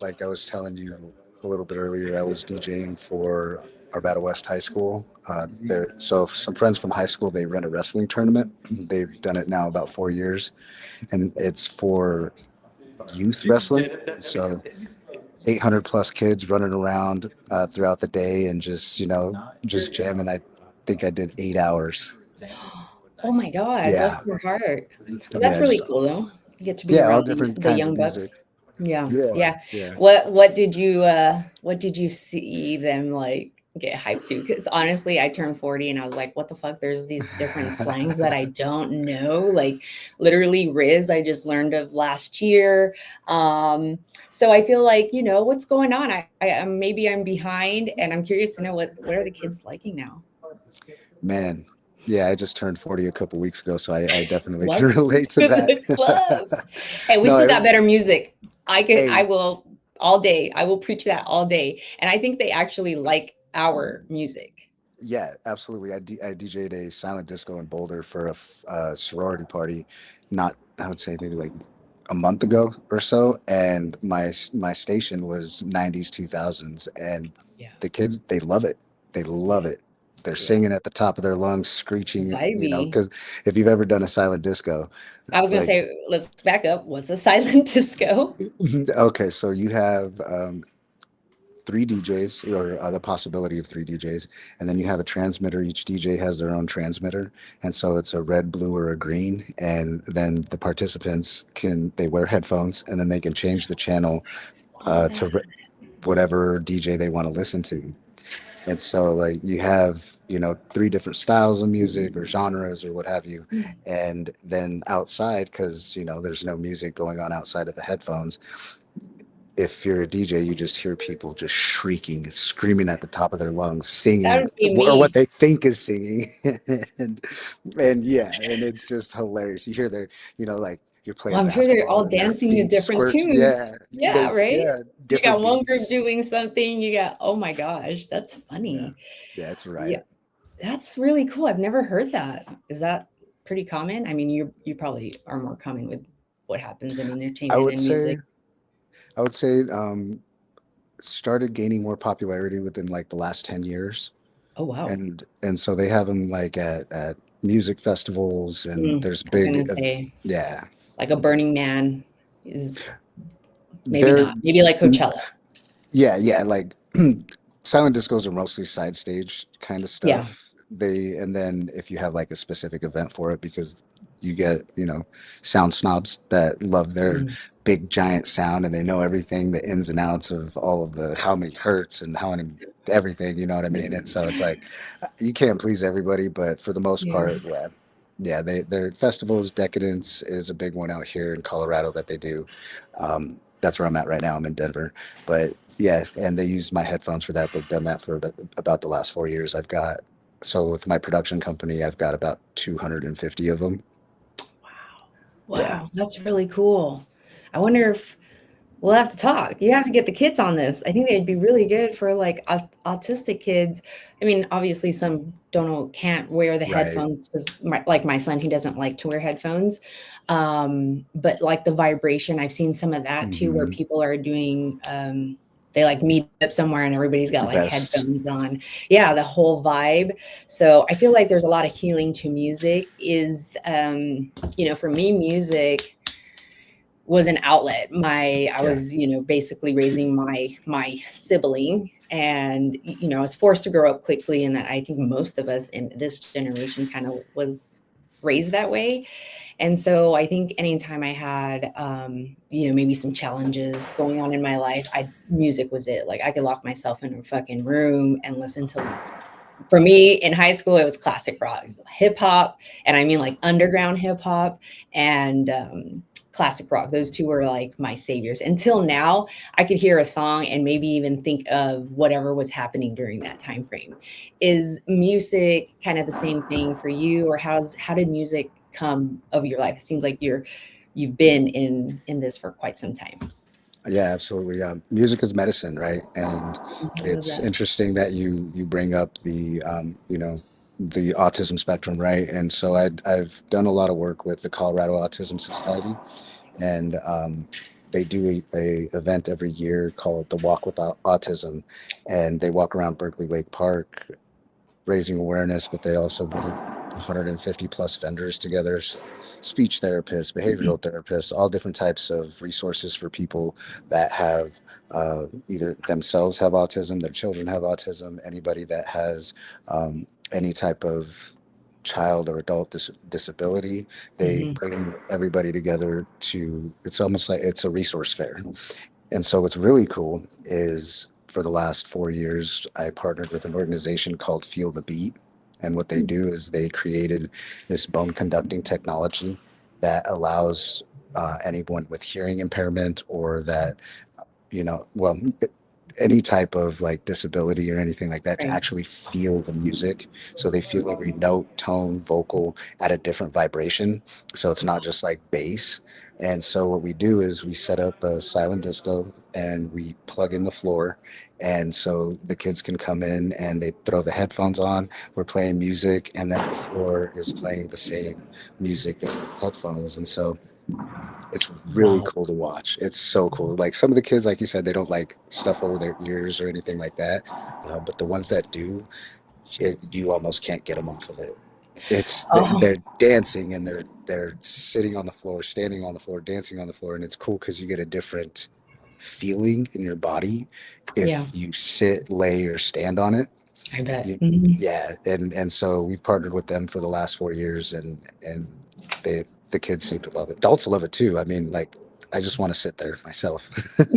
Like I was telling you a little bit earlier, I was DJing for Arvada West High School. So some friends from high school, they run a wrestling tournament. They've done it now about 4 years, and it's for youth wrestling. So 800 plus kids running around throughout the day and just jamming. I think I did 8 hours. Oh my God, bless Yeah, your heart. Well, that's yeah, really just cool though. You get to be yeah, all around different the kinds of young music. bucks. Yeah, Yeah, yeah. yeah. What did you see them like get hyped to? Because honestly, I turned 40 and I was like, what the fuck? There's these different slangs that I don't know. Like literally Riz, I just learned of last year. Um, so I feel like, what's going on? Maybe I'm behind and I'm curious to know what are the kids liking now? Man, yeah, I just turned 40 a couple weeks ago, so I definitely can Welcome relate to to the club. that. Hey, we No, still it got was, better music. I hey, will all day. I will preach that all day. And I think they actually like our music. yeah, absolutely. I DJ'd a silent disco in Boulder for a sorority party, not, I would say maybe like a month ago or so, and my station was 90s, 2000s, and Yeah. the kids, they love it. They love it. They're singing at the top of their lungs, screeching, Vibey. because if you've ever done a silent disco, I was gonna like, say, let's back up. What's a silent disco? okay, so you have three DJs, or the possibility of three DJs, and then you have a transmitter. Each DJ has their own transmitter, and so it's a red, blue, or a green. And then the participants they wear headphones, and then they can change the channel I saw to that. whatever DJ they want to listen to. And so, like, you have, three different styles of music or genres or what have you. And then outside, because, there's no music going on outside of the headphones, if you're a DJ, you just hear people just shrieking, screaming at the top of their lungs, That singing would be or what me. they think is singing, and yeah, and it's just hilarious. You hear like you're Well, playing I'm sure they're basketball all and their dancing to feet different squirt. tunes. Yeah, Yeah, right? So you got different one group beats. doing something, you got, oh my gosh, that's Yeah, funny. yeah, it's a Yeah, riot. that's really cool. I've never heard that. Is that pretty common? I mean, you probably are more common with what happens in I entertainment would and music. say, I would say, started gaining more popularity within like the last 10 years, Oh wow. and so they have them like at music festivals, and there's I was big, gonna say yeah. like a Burning Man is maybe They're not. Maybe like Coachella. Yeah, yeah, like silent discos are mostly side stage kind of Yeah. stuff. And then if you have like a specific event for it, because you get, sound snobs that love their Mm. big giant sound, and they know everything, the ins and outs of all of the how many hertz and how many everything, you know what I mean? And so it's like you can't please everybody, but for the most Yeah. part, yeah. Yeah, their festivals, Decadence is a big one out here in Colorado that they do. That's where I'm at right now. I'm in Denver, but yeah, and they use my headphones for that. They've done that for about the last 4 years. So with my production company, I've got about 250 of them. Yeah. Wow, that's really cool. I wonder if we'll have to talk. You have to get the kids on this. I think they'd be really good for like autistic kids. I mean, obviously some don't know, can't wear the Right. headphones because like my son, he doesn't like to wear headphones. But like the vibration, I've seen some of that too, where Hmm. people are doing, they like meet up somewhere and everybody's got like Yes. headphones on. Yeah, the whole vibe. So I feel like there's a lot of healing to music is, for me, music was an outlet. I Yeah. was, basically raising my sibling, and I was forced to grow up quickly, and that I think most of us in this generation kind of was raised that way. And so I think anytime I had, maybe some challenges going on in my life, music was it. Like I could lock myself in a fucking room and listen to. For me in high school, it was classic rock, hip hop, and I mean like underground hip hop and classic rock. Those two were like my saviors. Until now, I could hear a song and maybe even think of whatever was happening during that time frame. Is music kind of the same thing for you, or how did music come of your life? It seems like you've been in this for quite some time. Yeah, absolutely. Music is medicine, right? And I love it's that. interesting that you bring up the autism spectrum, right? And so I've done a lot of work with the Colorado Autism Society, and they do a event every year called the Walk with Autism, and they walk around Berkeley Lake Park raising awareness, but they also bring 150 plus vendors together, so speech therapists, behavioral therapists, all different types of resources for people that have either themselves have autism, their children have autism, anybody that has any type of child or adult disability. They Mhm. bring everybody together to, it's almost like it's a resource fair. And so what's really cool is for the last 4 years, I partnered with an organization called Feel the Beat. And what they do is they created this bone conducting technology that allows anyone with hearing impairment or that, well, any type of like disability or anything like that to Right. actually feel the music. So they feel every note, tone, vocal at a different vibration. So it's not just like bass. And so what we do is we set up a silent disco and we plug in the floor. And so the kids can come in and they throw the headphones on. We're playing music, and then the floor is playing the same music as the headphones. And so it's really Wow. cool to watch. It's so cool. Like some of the kids, like you said, they don't like stuff over their ears or anything like that. But the ones that do, you almost can't get them off of it. Oh, They're dancing and they're sitting on the floor, standing on the floor, dancing on the floor, and it's cool because you get a different feeling in your body yeah, if you sit, lay, or stand on it. I bet. You, Mhm. yeah, and so we've partnered with them for the last 4 years, and the kids seem to love it. Adults love it too. I mean, like I just want to sit there myself, and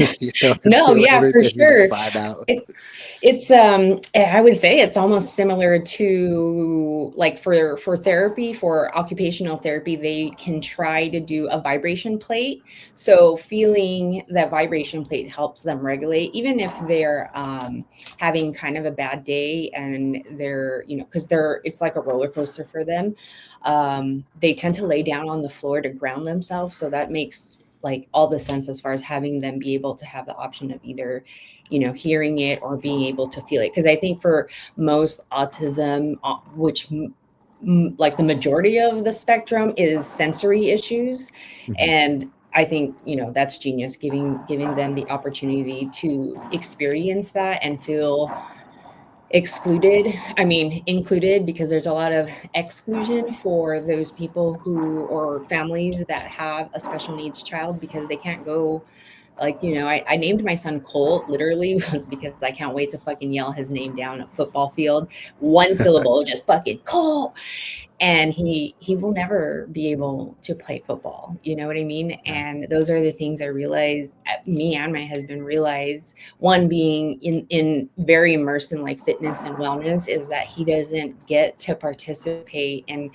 No, feel yeah, for everything and just sure. vibe out. It's I would say it's almost similar to like for therapy, for occupational therapy, they can try to do a vibration plate. So feeling that vibration plate helps them regulate, even if they're having kind of a bad day and they're, because it's like a roller coaster for them. They tend to lay down on the floor to ground themselves. So that makes like all the sense as far as having them be able to have the option of either hearing it or being able to feel it. Because I think for most autism, which like the majority of the spectrum is sensory issues. Mhm. And I think, that's genius, giving them the opportunity to experience that and feel excluded, I mean included, because there's a lot of exclusion for those people who or families that have a special needs child because they can't go. Like, I named my son Colt literally was because I can't wait to fucking yell his name down a football field. One syllable, just fucking Colt. And he will never be able to play football. You know what I mean? Yeah. And those are the things I realize, me and my husband realize, one being in very immersed in like fitness and wellness, is that he doesn't get to participate in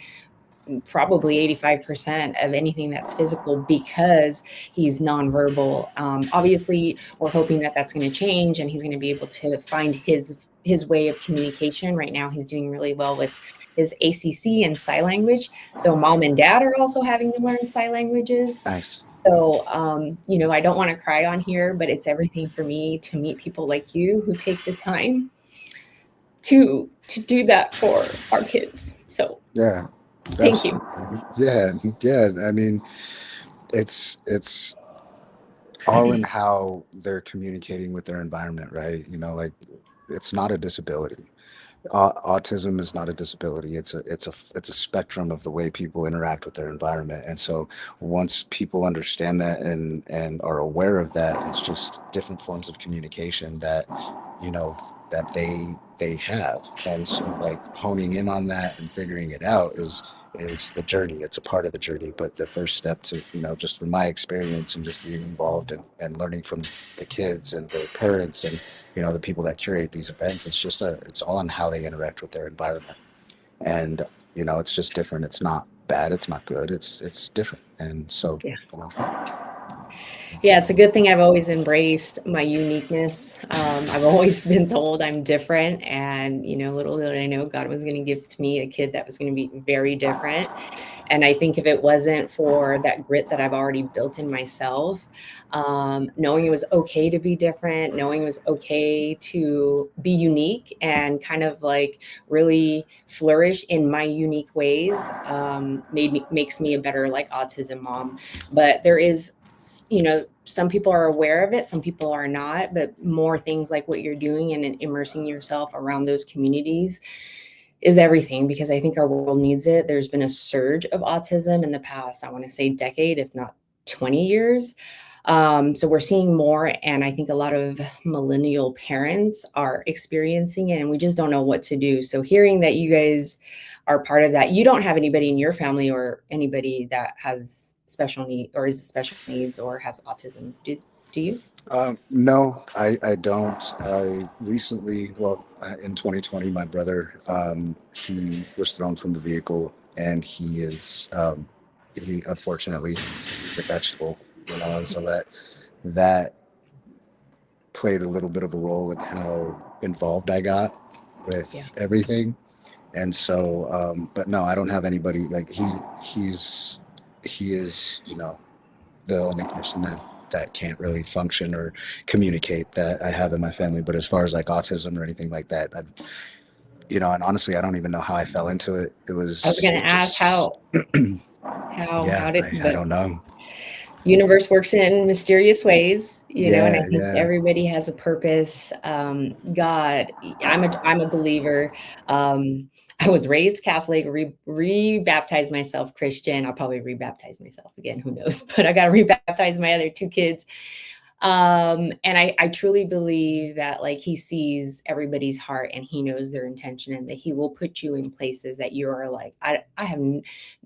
probably 85% of anything that's physical because he's nonverbal. Obviously, we're hoping that that's going to change and he's going to be able to find his way of communication. Right now, he's doing really well with his ACC and sign language. So mom and dad are also having to learn sign languages. Nice. So, I don't want to cry on here, but it's everything for me to meet people like you who take the time to do that for our kids. So Yeah, thank you. absolutely. Yeah, yeah. I mean, it's all in how they're communicating with their environment, right? Like it's not a disability. Autism is not a disability. It's a spectrum of the way people interact with their environment. And so once people understand that and are aware of that, it's just different forms of communication that you know that they have. And so like honing in on that and figuring it out is the journey. It's a part of the journey. But the first step to, just from my experience and just being involved and learning from the kids and their parents and the people that curate these events, it's all on how they interact with their environment. And it's just different. It's not bad, it's not good, it's different. And so Yeah. you know Yeah, it's a good thing I've always embraced my uniqueness. I've always been told I'm different, and little did I know God was going to give to me a kid that was going to be very different. And I think if it wasn't for that grit that I've already built in myself, knowing it was okay to be different, knowing it was okay to be unique and kind of like really flourish in my unique ways, makes me a better like autism mom. But there is some people are aware of it, some people are not, but more things like what you're doing and immersing yourself around those communities is everything, because I think our world needs it. There's been a surge of autism in the past, I want to say decade, if not 20 years. So we're seeing more, and I think a lot of millennial parents are experiencing it, and we just don't know what to do. So hearing that you guys are part of that, you don't have anybody in your family or anybody that has special need or is special needs or has autism, do you? No, I don't. I recently, well, in 2020, my brother, he was thrown from the vehicle, and he unfortunately he's a vegetable, and so that played a little bit of a role in how involved I got Yeah. with everything. And so, but no, I don't have anybody like he's he is, the only person that can't really function or communicate that I have in my family. But as far as like autism or anything like that, and honestly, I don't even know how I fell into it. I was going to It ask just, how yeah, did I the don't know. universe works in mysterious ways, and I Yeah, think yeah. everybody has a purpose. God, I'm a believer. I was raised Catholic, rebaptized myself Christian. I'll probably rebaptize myself again, who knows? But I got to rebaptize my other two kids. And I truly believe that like he sees everybody's heart and he knows their intention, and that he will put you in places that you are like, I have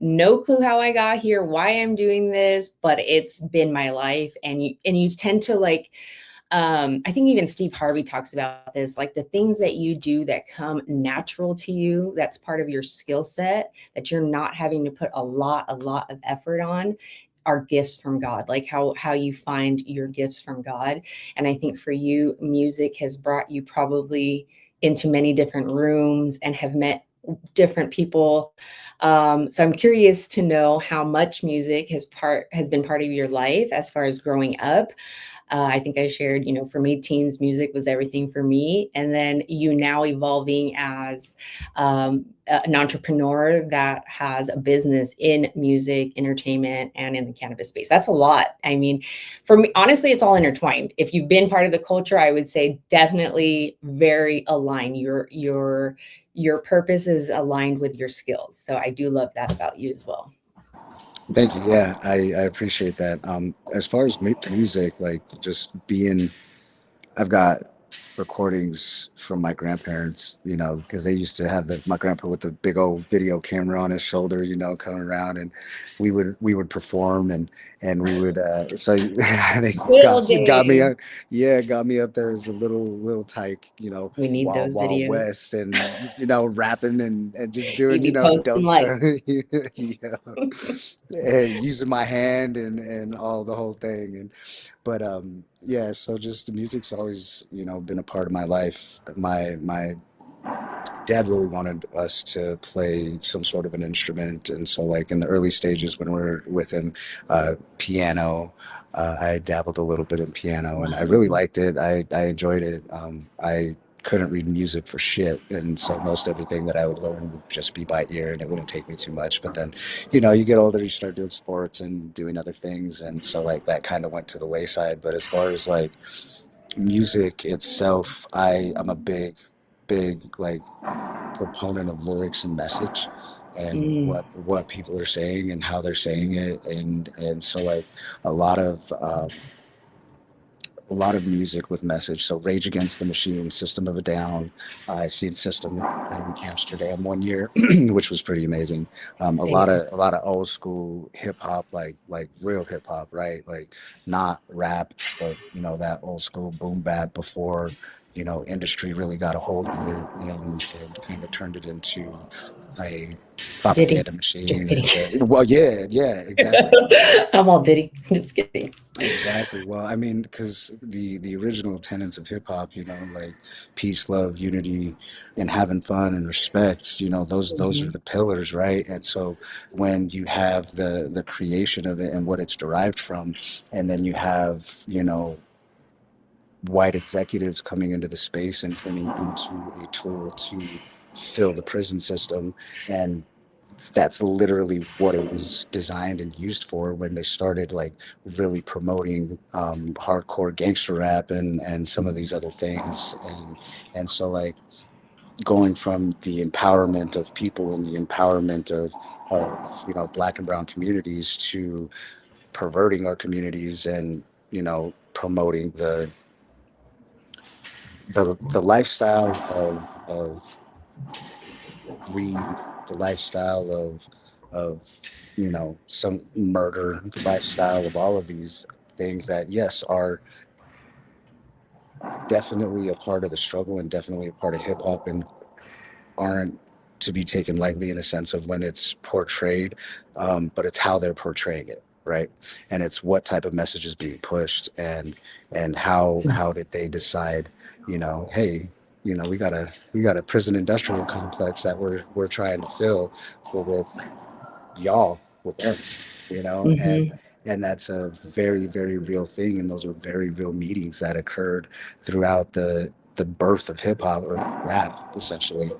no clue how I got here, why I'm doing this, but it's been my life. And you tend to like, I think even Steve Harvey talks about this, like the things that you do that come natural to you, that's part of your skill set, that you're not having to put a lot of effort on, are gifts from God, like how you find your gifts from God. And I think for you, music has brought you probably into many different rooms and have met different people. So I'm curious to know how much music has been part of your life as far as growing up. I think I shared, for me, teens music was everything for me. And then you now evolving as an entrepreneur that has a business in music, entertainment, and in the cannabis space. That's a lot. I mean, for me, honestly, it's all intertwined. If you've been part of the culture, I would say definitely very aligned. Your purpose is aligned with your skills. So I do love that about you as well. Thank you. Yeah, I appreciate that. As far as music, like just being I've got recordings from my grandparents, because they used to have my grandpa with the big old video camera on his shoulder, coming around, and we would perform, and we would so they Good old got me days. yeah, got me up there as a little tyke, We need Wild those Wild videos. West, and rapping and just You'd doing, be posting dope life. stuff. Yeah. And using my hand and all the whole thing. But yeah, so just the music's always, been a part of my life. My dad really wanted us to play some sort of an instrument, and so like in the early stages when we are with him, piano. I dabbled a little bit in piano, and I really Wow. liked it. I enjoyed it. I couldn't read music for shit, and so most everything that I would learn would just be by ear, and it wouldn't take me too much. But then, you get older, you start doing sports and doing other things, and so like that kind of went to the wayside. But as far as like music itself, I'm a big like proponent of lyrics and message, and Mm, what people are saying and how they're saying it, and so like a lot of um, a lot of music with message. So Rage Against the Machine, System of a Down. I seen System in Amsterdam one year, which was pretty amazing. damn. A lot of old school hip hop, like real hip hop, right? Like not rap, but that old school boom bap before industry really got a hold of it, and kind of turned it into a Diddy. propaganda Just machine. kidding. Well, yeah, exactly. I'm all Diddy. Just kidding. Exactly. Well, I mean, because the original tenets of hip hop, like peace, love, unity, and having fun and respect, those are Mhm. the pillars, right? And so when you have the creation of it and what it's derived from, and then you have, white executives coming into the space and turning into a tool to fill the prison system, and that's literally what it was designed and used for when they started like really promoting hardcore gangster rap and some of these other things. And so like going from the empowerment of people and the empowerment of black and brown communities to perverting our communities and promoting the lifestyle of greed, the lifestyle of some murder, the lifestyle of all of these things that yes are definitely a part of the struggle and definitely a part of hip hop and aren't to be taken lightly in a sense of when it's portrayed, but it's how they're portraying it, right? And it's what type of message is being pushed, and how did they decide, hey, we got a prison industrial complex that we're trying to fill with y'all, with us, Hmm. and that's a very, very real thing, and those are very real meetings that occurred throughout the birth of hip hop or rap, essentially,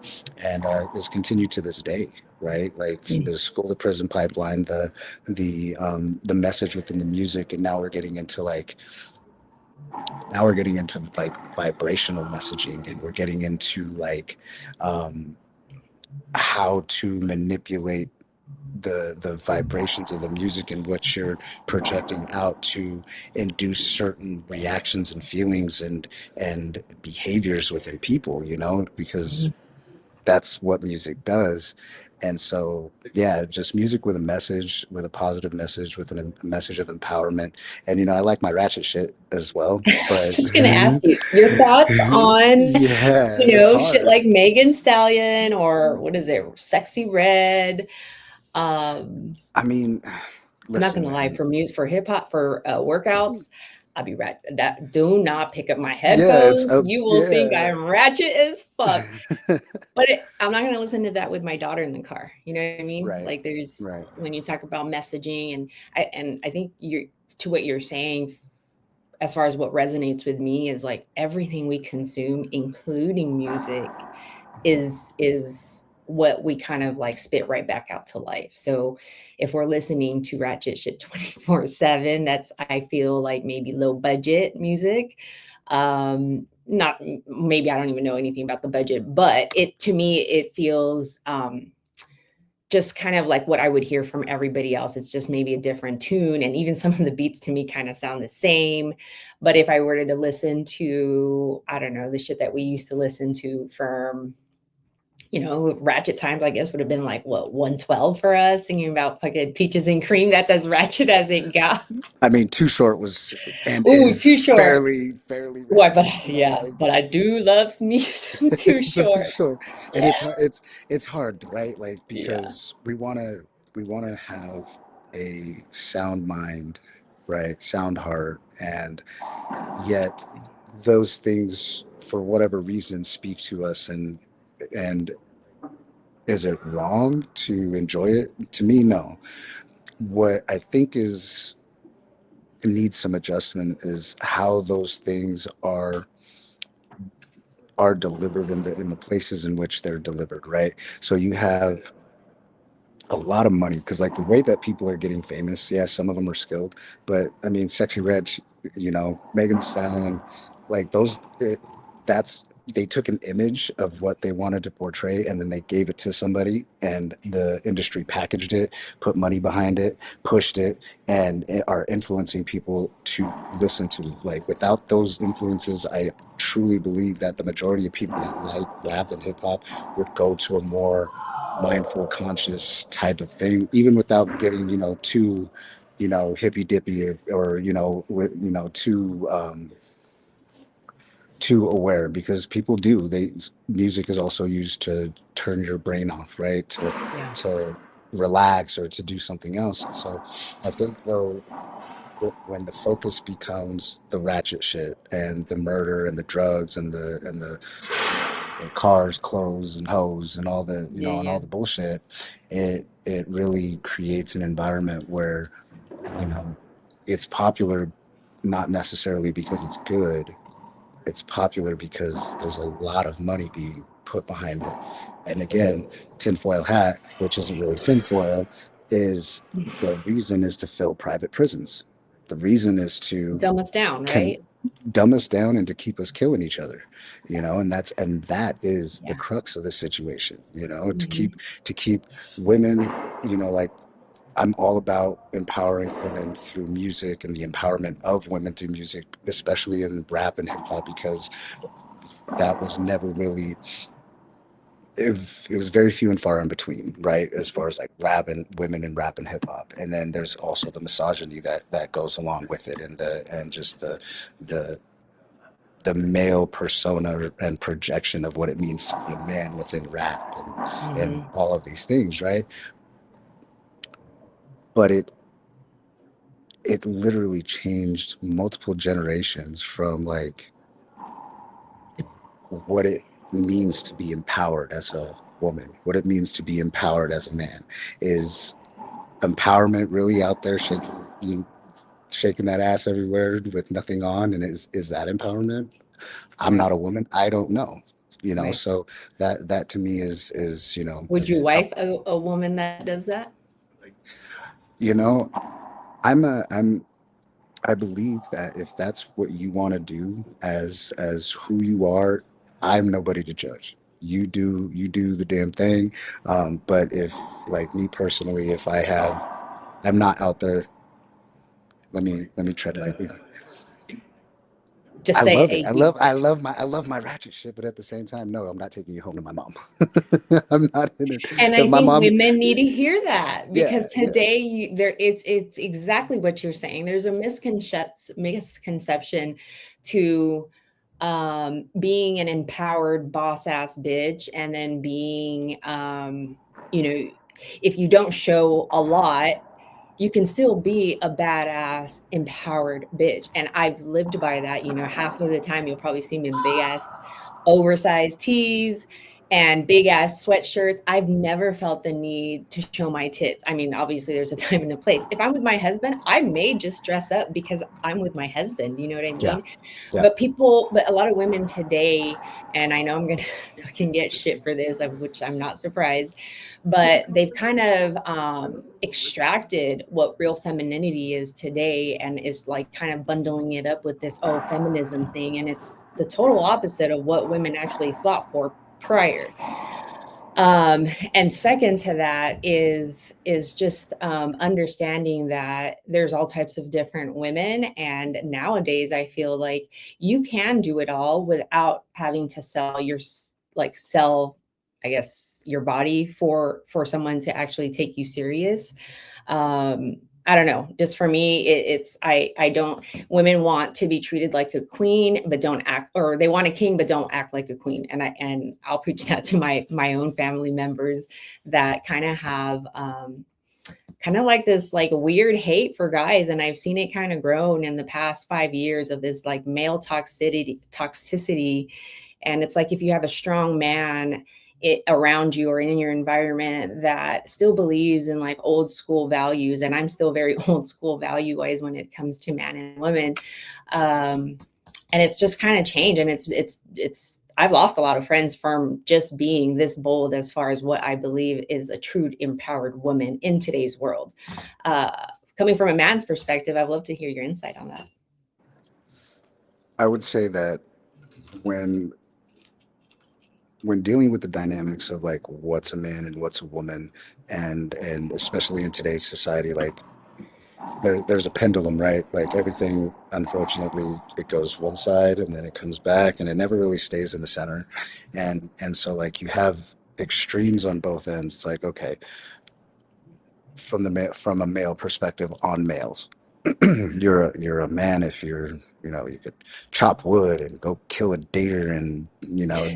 and is continued to this day, right? Like the school to prison pipeline, the message within the music, and now we're getting into like vibrational messaging, and we're getting into like um, how to manipulate the vibrations of the music in which you're projecting out to induce certain reactions and feelings and behaviors within people, because that's what music does. And so, yeah, just music with a message, with a positive message, with a message of empowerment. And I like my ratchet shit as well, I was but just gonna ask you your thoughts on, yeah, it's shit hard. like Megan Stallion or what is it, Sexy Red. Um, I mean, I'm not listen, gonna lie, man. for music, for hip hop, for workouts, I'll be right. That do not pick up my Yeah, it's headphones. up. You will think I Yeah. am ratchet as fuck. But I'm not gonna listen to that with my daughter in the car. You know what I mean? Right. Like there's Right. when you talk about messaging, and I think you're to what you're saying as far as what resonates with me is like everything we consume, including music, is what we kind of like spit right back out to life. So if we're listening to ratchet shit 24/7, that's I feel like maybe low budget music. Not maybe I don't even know anything about the budget, but it to me it feels just kind of like what I would hear from everybody else. It's just maybe a different tune. And even some of the beats to me kind of sound the same. But if I were to listen to, I don't know, the shit that we used to listen to from, ratchet times, I guess would have been like what 112 for us, singing about fucking peaches and cream. That's as ratchet as it got. I mean, Too Short was and Ooh, is Too Short. fairly Why, but ratchet. yeah, Like but I do love me some Too so Too Short. Short, and Yeah. it's hard, right? Like Yeah. because we wanna have a sound mind, right? Sound heart, and yet those things, for whatever reason, speak to us, and is it wrong to enjoy it? To me, no. What I think is needs some adjustment is how those things are delivered in the places in which they're delivered, right? So you have a lot of money because like the way that people are getting famous, yeah, some of them are skilled, but I mean, Sexy Red, Megan Thee Stallion, like that's they took an image of what they wanted to portray and then they gave it to somebody and the industry packaged it, put money behind it, pushed it, and it are influencing people to listen to it. Like without those influences, I truly believe that the majority of people that like rap and hip hop would go to a more mindful, conscious type of thing, even without getting, too, hippy dippy or too aware because people do. Music is also used to turn your brain off, right? To Yeah. to relax or to do something else. So I think though when the focus becomes the ratchet shit and the murder and the drugs and the cars, clothes, and hoes, and all the Yeah. and Yeah. all the bullshit, it really creates an environment where you know it's popular, not necessarily because it's good. It's popular because there's a lot of money put behind it. And again, tinfoil hat, which isn't really tinfoil, is the reason is to fill private prisons. The reason is to Dumb us down, can right? dumb us down and to keep us killing each other, and that is the Yeah. crux of the situation, Mhm. to keep women, like I'm all about empowering women through music and the empowerment of women through music, especially in rap and hip hop, because that was never really, it was very few and far in between, right? As far as like rap and women in rap and hip hop. And then there's also the misogyny that goes along with it, and just the the male persona and projection of what it means to be a man within rap and Mhm. all of these things, right? But it literally changed multiple generations from like what it means to be empowered as a woman, what it means to be empowered as a man. Is empowerment really out there shaking that ass everywhere with nothing on? And is that empowerment? I'm not Right. a woman. I don't know. Right. So that to me is Would you how, wife a woman that does that? you know, I'm I believe that if that's what you want to do as who you are, I'm nobody to judge. You do the damn thing. But if like me personally, if I'm not out there. Let me tread lightly. Just I say love it. AD. I love my ratchet shit, but at the same time, no, I'm not taking you home to my mom. I'm not in it. And If I my think mom, women need to hear that yeah, because yeah, today it's exactly what you're saying. There's a misconception to being an empowered boss ass bitch and then being you know if you don't show a lot you can still be a badass empowered bitch, and I've lived by that. Half of the time you'll probably see me in big ass oversized tees and big ass sweatshirts. I've never felt the need to show my tits. I mean, obviously there's a time and a place. If I'm with my husband, I may just dress up because I'm with my husband, you know what I yeah, mean? yeah. But a lot of women today, and I know I'm gonna I can get shit for this, of which I'm not surprised, but they've kind of extracted what real femininity is today and is like kind of bundling it up with this feminism thing, and it's the total opposite of what women actually fought for prior. um and second to that is just understanding that there's all types of different women, and nowadays I feel like you can do it all without having to sell, I guess, your body for someone to actually take you serious. I don't know, just for me it's I don't women want to be treated like a queen but don't act, or they want a king but don't act like a queen, and I'll preach that to my own family members that kind of have kind of like this like weird hate for guys, and I've seen it kind of grown in the past 5 years of this like male toxicity. And it's like if you have a strong man around you or in your environment that still believes in like old school values, and I'm still very old school value wise when it comes to man and women. And it's just kind of changed, and it's I've lost a lot of friends from just being this bold as far as what I believe is a true empowered woman in today's world. uh Coming from a man's perspective, I'd love to hear your insight on that. I would say that when when dealing with the dynamics of like what's a man and what's a woman, and especially in today's society, like there's a pendulum, right? Like everything, unfortunately, it goes one side and then it comes back, and it never really stays in the center. And so like you have extremes on both ends. It's like, okay, from a male perspective on males. You're a man if you could chop wood and go kill a deer and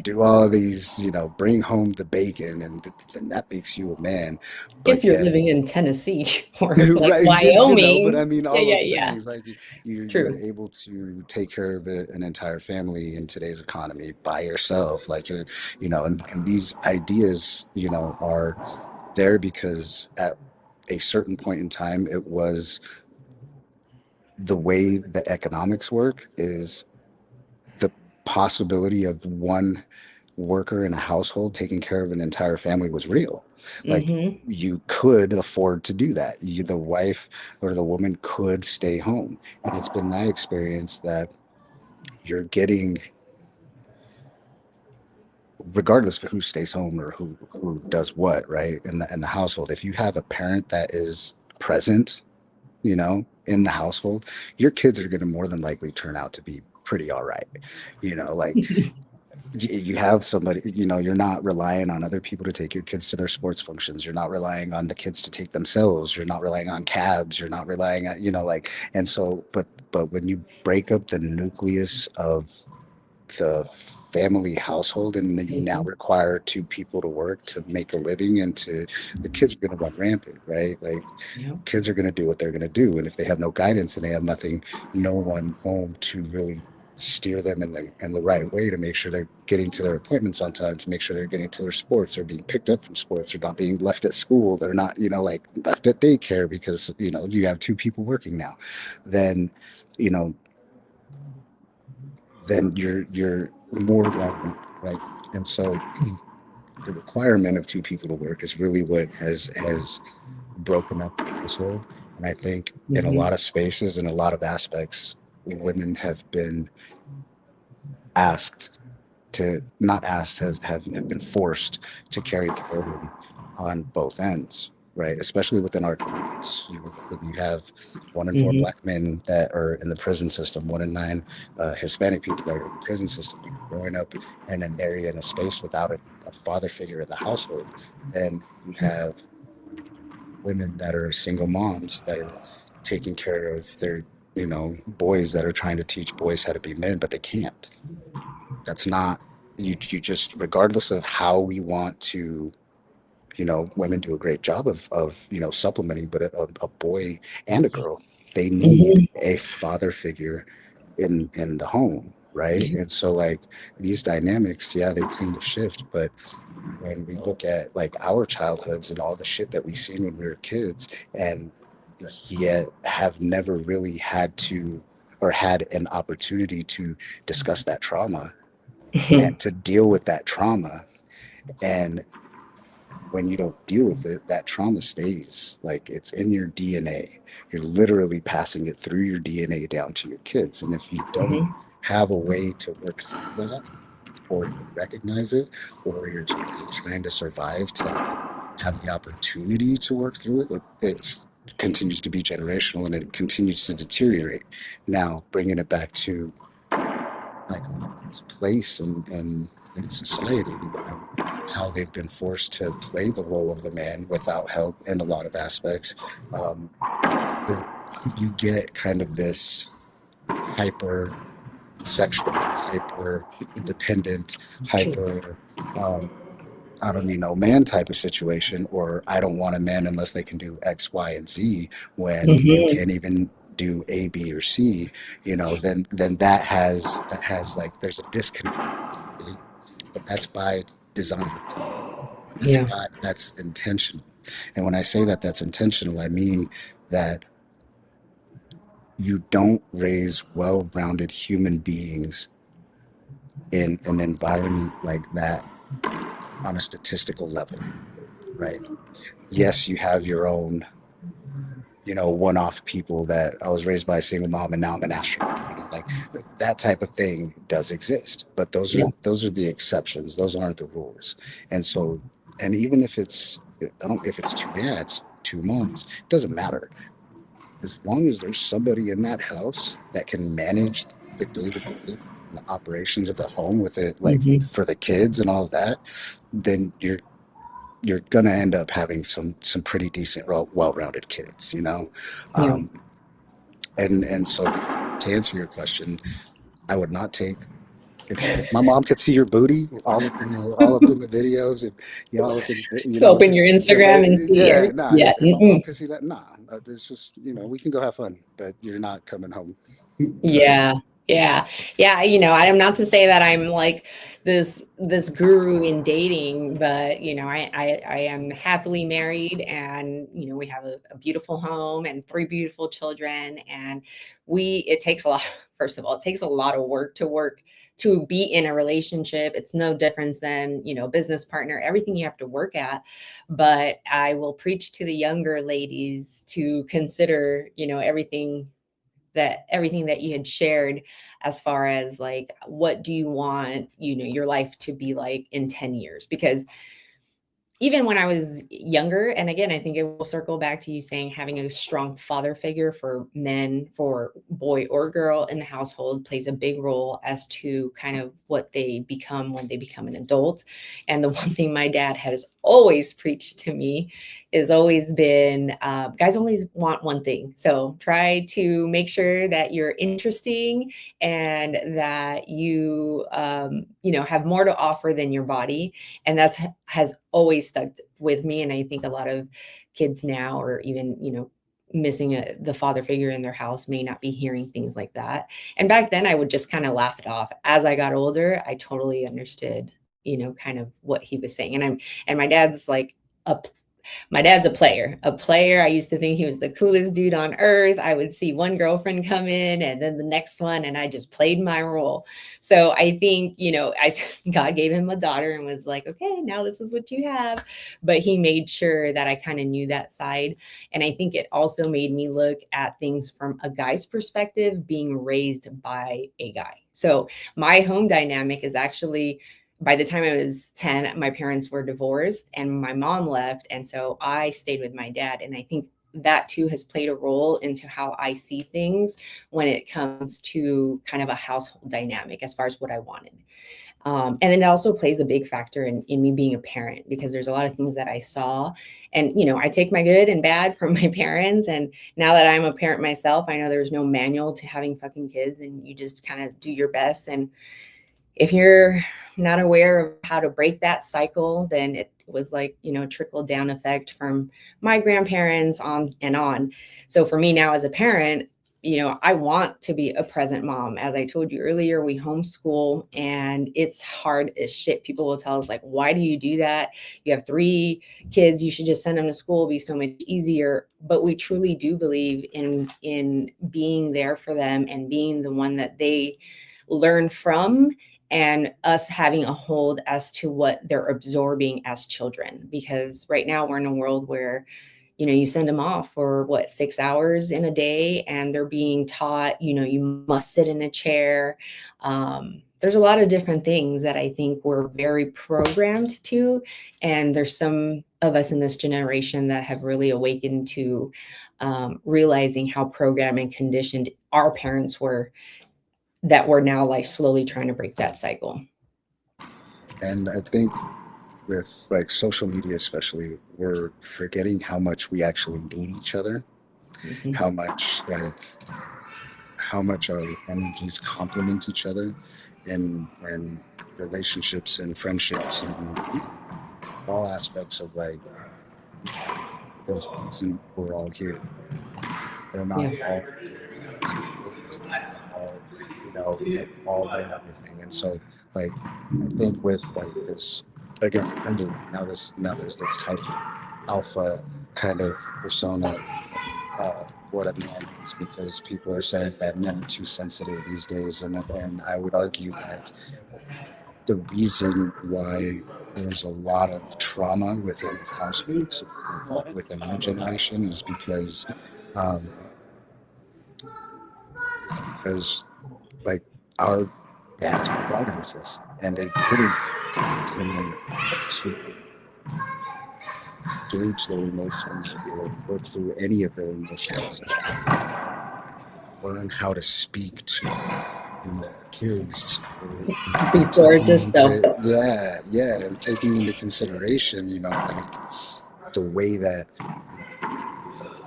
do all of these, bring home the bacon, and then that makes you a man. If But you're yet, living in Tennessee or like right, but I Wyoming. mean Yeah, all yeah, those yeah. things, like you're True. able to take care of an entire family in today's economy by yourself. Like and these ideas, are there because at a certain point in time it was the way the economics work is the possibility of worker in a household taking care of an entire family was real. Like Mm-hmm. you could afford to do that. The wife or the woman could stay home. And it's been my experience that you're getting, regardless of who stays home or who does what, right? In the household, if you have a parent that is present, in the household, your kids are going to more than likely turn out to be pretty all right. Like you have somebody, you're not relying on other people to take your kids to their sports functions. You're not relying on the kids to take themselves. You're not relying on cabs. You're not relying on, like, and so, but when you break up the nucleus of the family household and then you now Mm-hmm. require two people to work to make a living and to the kids are going to run rampant, right? Like Yep. kids are going to do what they're going to do, and if they have no guidance and they have nothing, no one home to really steer them in the right way to make sure they're getting to their appointments on time, to make sure they're getting to their sports or being picked up from sports or not being left at school, they're not like left at daycare because you have two people working now, then you know then you're more relevant, right? And so the requirement of two people to work is really what has broken up the household. And I think in a Mm-hmm. lot of spaces, in a lot of aspects, women have been asked to not asked have been forced to carry the burden on both ends, right? Especially within our communities. You have 1 in 4 Mm-hmm. black men that are in the prison system, 1 in 9 Hispanic people that are in the prison system. Growing up in an area, in a space without a father figure in the household, then you have women that are single moms that are taking care of their boys that are trying to teach boys how to be men, but they can't. That's not, you just, regardless of how we want to, women do a great job of supplementing, but a boy and a girl, they need Mm-hmm. a father figure in the home, right? And so like these dynamics, yeah, they tend to shift, but when we look at like our childhoods and all the shit that we seen when we were kids and yet have never really had to or had an opportunity to discuss that trauma and to deal with that trauma. And when you don't deal with it, that trauma stays, like it's in your DNA. You're literally passing it through your DNA down to your kids. And if you don't Mm-hmm. have a way to work through that, or you recognize it, or you're too busy trying to survive to have the opportunity to work through it, it continues to be generational and it continues to deteriorate. Now, bringing it back to like its place in society and how they've been forced to play the role of the man without help in a lot of aspects. Um, you get kind of this hyper sexual, hyper independent, hyper um, I don't man type of situation, or I don't want a man unless they can do X, Y, and Z when you Mm-hmm. can't even do A, B, or C, then that has like there's a disconnect, right? But that's by design. Yeah. That's intentional. And when I say that that's intentional, I mean that you don't raise well-rounded human beings in an environment like that on a statistical level, right? Yes, you have your own, one-off people that I was raised by a single mom and now I'm an astronaut. Like that type of thing does exist, but those are Yeah. those are the exceptions. Those aren't the rules. And so, and even if if it's two dads, two moms, it doesn't matter. As long as there's somebody in that house that can manage the day-to-day and the operations of the home with it, like Mm-hmm. for the kids and all of that, then you're gonna end up having some pretty decent, well-rounded kids, Yeah. um, and so to answer your question, I would not take if my mom could see your booty all up in the videos, if y'all can, Open your Instagram and see yeah, your nah, yeah. if my mom Mm-mm. could see that, nah, it's just we can go have fun, but you're not coming home. So Yeah. Yeah. Yeah. I'm not to say that I'm like this guru in dating, but I am happily married and we have a beautiful home and 3 beautiful children. And it takes a lot, first of all, it takes a lot of work to be in a relationship, it's no difference than, business partner, everything you have to work at. But I will preach to the younger ladies to consider, everything that you had shared, as far as like, what do you want, your life to be like in 10 years? Because even when I was younger, and again, I think it will circle back to you saying having a strong father figure for men, for boy or girl in the household, plays a big role as to kind of what they become when they become an adult. And the one thing my dad has always preached to me is always been, guys always want one thing. So try to make sure that you're interesting and that you, have more to offer than your body. And that's has always stuck with me. And I think a lot of kids now, or even, missing the father figure in their house, may not be hearing things like that. And back then I would just kind of laugh it off. As I got older, I totally understood, kind of what he was saying. And my dad's like a my dad's a player. I used to think he was the coolest dude on earth. I would see one girlfriend come in and then the next one, and I just played my role. So I think, God gave him a daughter and was like, okay, now this is what you have. But he made sure that I kind of knew that side. And I think it also made me look at things from a guy's perspective, being raised by a guy. So my home dynamic is actually, by the time I was 10, my parents were divorced and my mom left. And so I stayed with my dad. And I think that too has played a role into how I see things when it comes to kind of a household dynamic, as far as what I wanted. And then it also plays a big factor in me being a parent, because there's a lot of things that I saw, and, I take my good and bad from my parents. And now that I'm a parent myself, I know there's no manual to having fucking kids, and you just kind of do your best. And if you're not aware of how to break that cycle, then it was like, trickle down effect from my grandparents on and on. So for me now as a parent, I want to be a present mom. As I told you earlier, we homeschool and it's hard as shit. People will tell us like, why do you do that? You have 3 kids. You should just send them to school. It'll be so much easier. But we truly do believe in being there for them and being the one that they learn from, and us having a hold as to what they're absorbing as children. Because right now we're in a world where, you send them off for 6 hours in a day, and they're being taught, you must sit in a chair. There's a lot of different things that I think we're very programmed to. And there's some of us in this generation that have really awakened to realizing how programmed and conditioned our parents were, that we're now like slowly trying to break that cycle. And I think with like social media especially, we're forgetting how much we actually need each other, Mhm. how much our energies complement each other, and relationships and friendships and all aspects of like there's a reason we're all here. We're not all doing the same things. We're not all, all know everything. And so like I think with like this again, now there's this hyphen alpha kind of persona of what a man is, because people are saying that men are too sensitive these days, and I would argue that the reason why there's a lot of trauma within households within our generation um, is because like our dads were hard-asses, and they didn't take the time to gauge their emotions or work through any of their emotions, learn how to speak to the kids, or Before taking just the and taking into consideration like the way that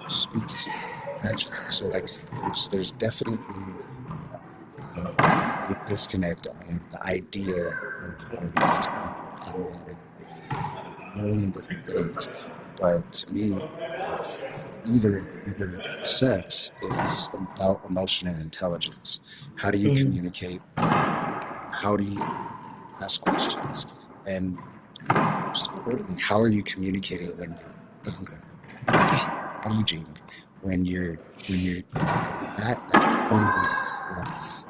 speak to someone, actions. And so like there's definitely a disconnect on the idea of what it is to be a man and a million different things. But to me, for either sex, it's about emotional intelligence. How do you communicate? How do you ask questions? And most importantly, how are you communicating when you're younger, aging, when you're that point is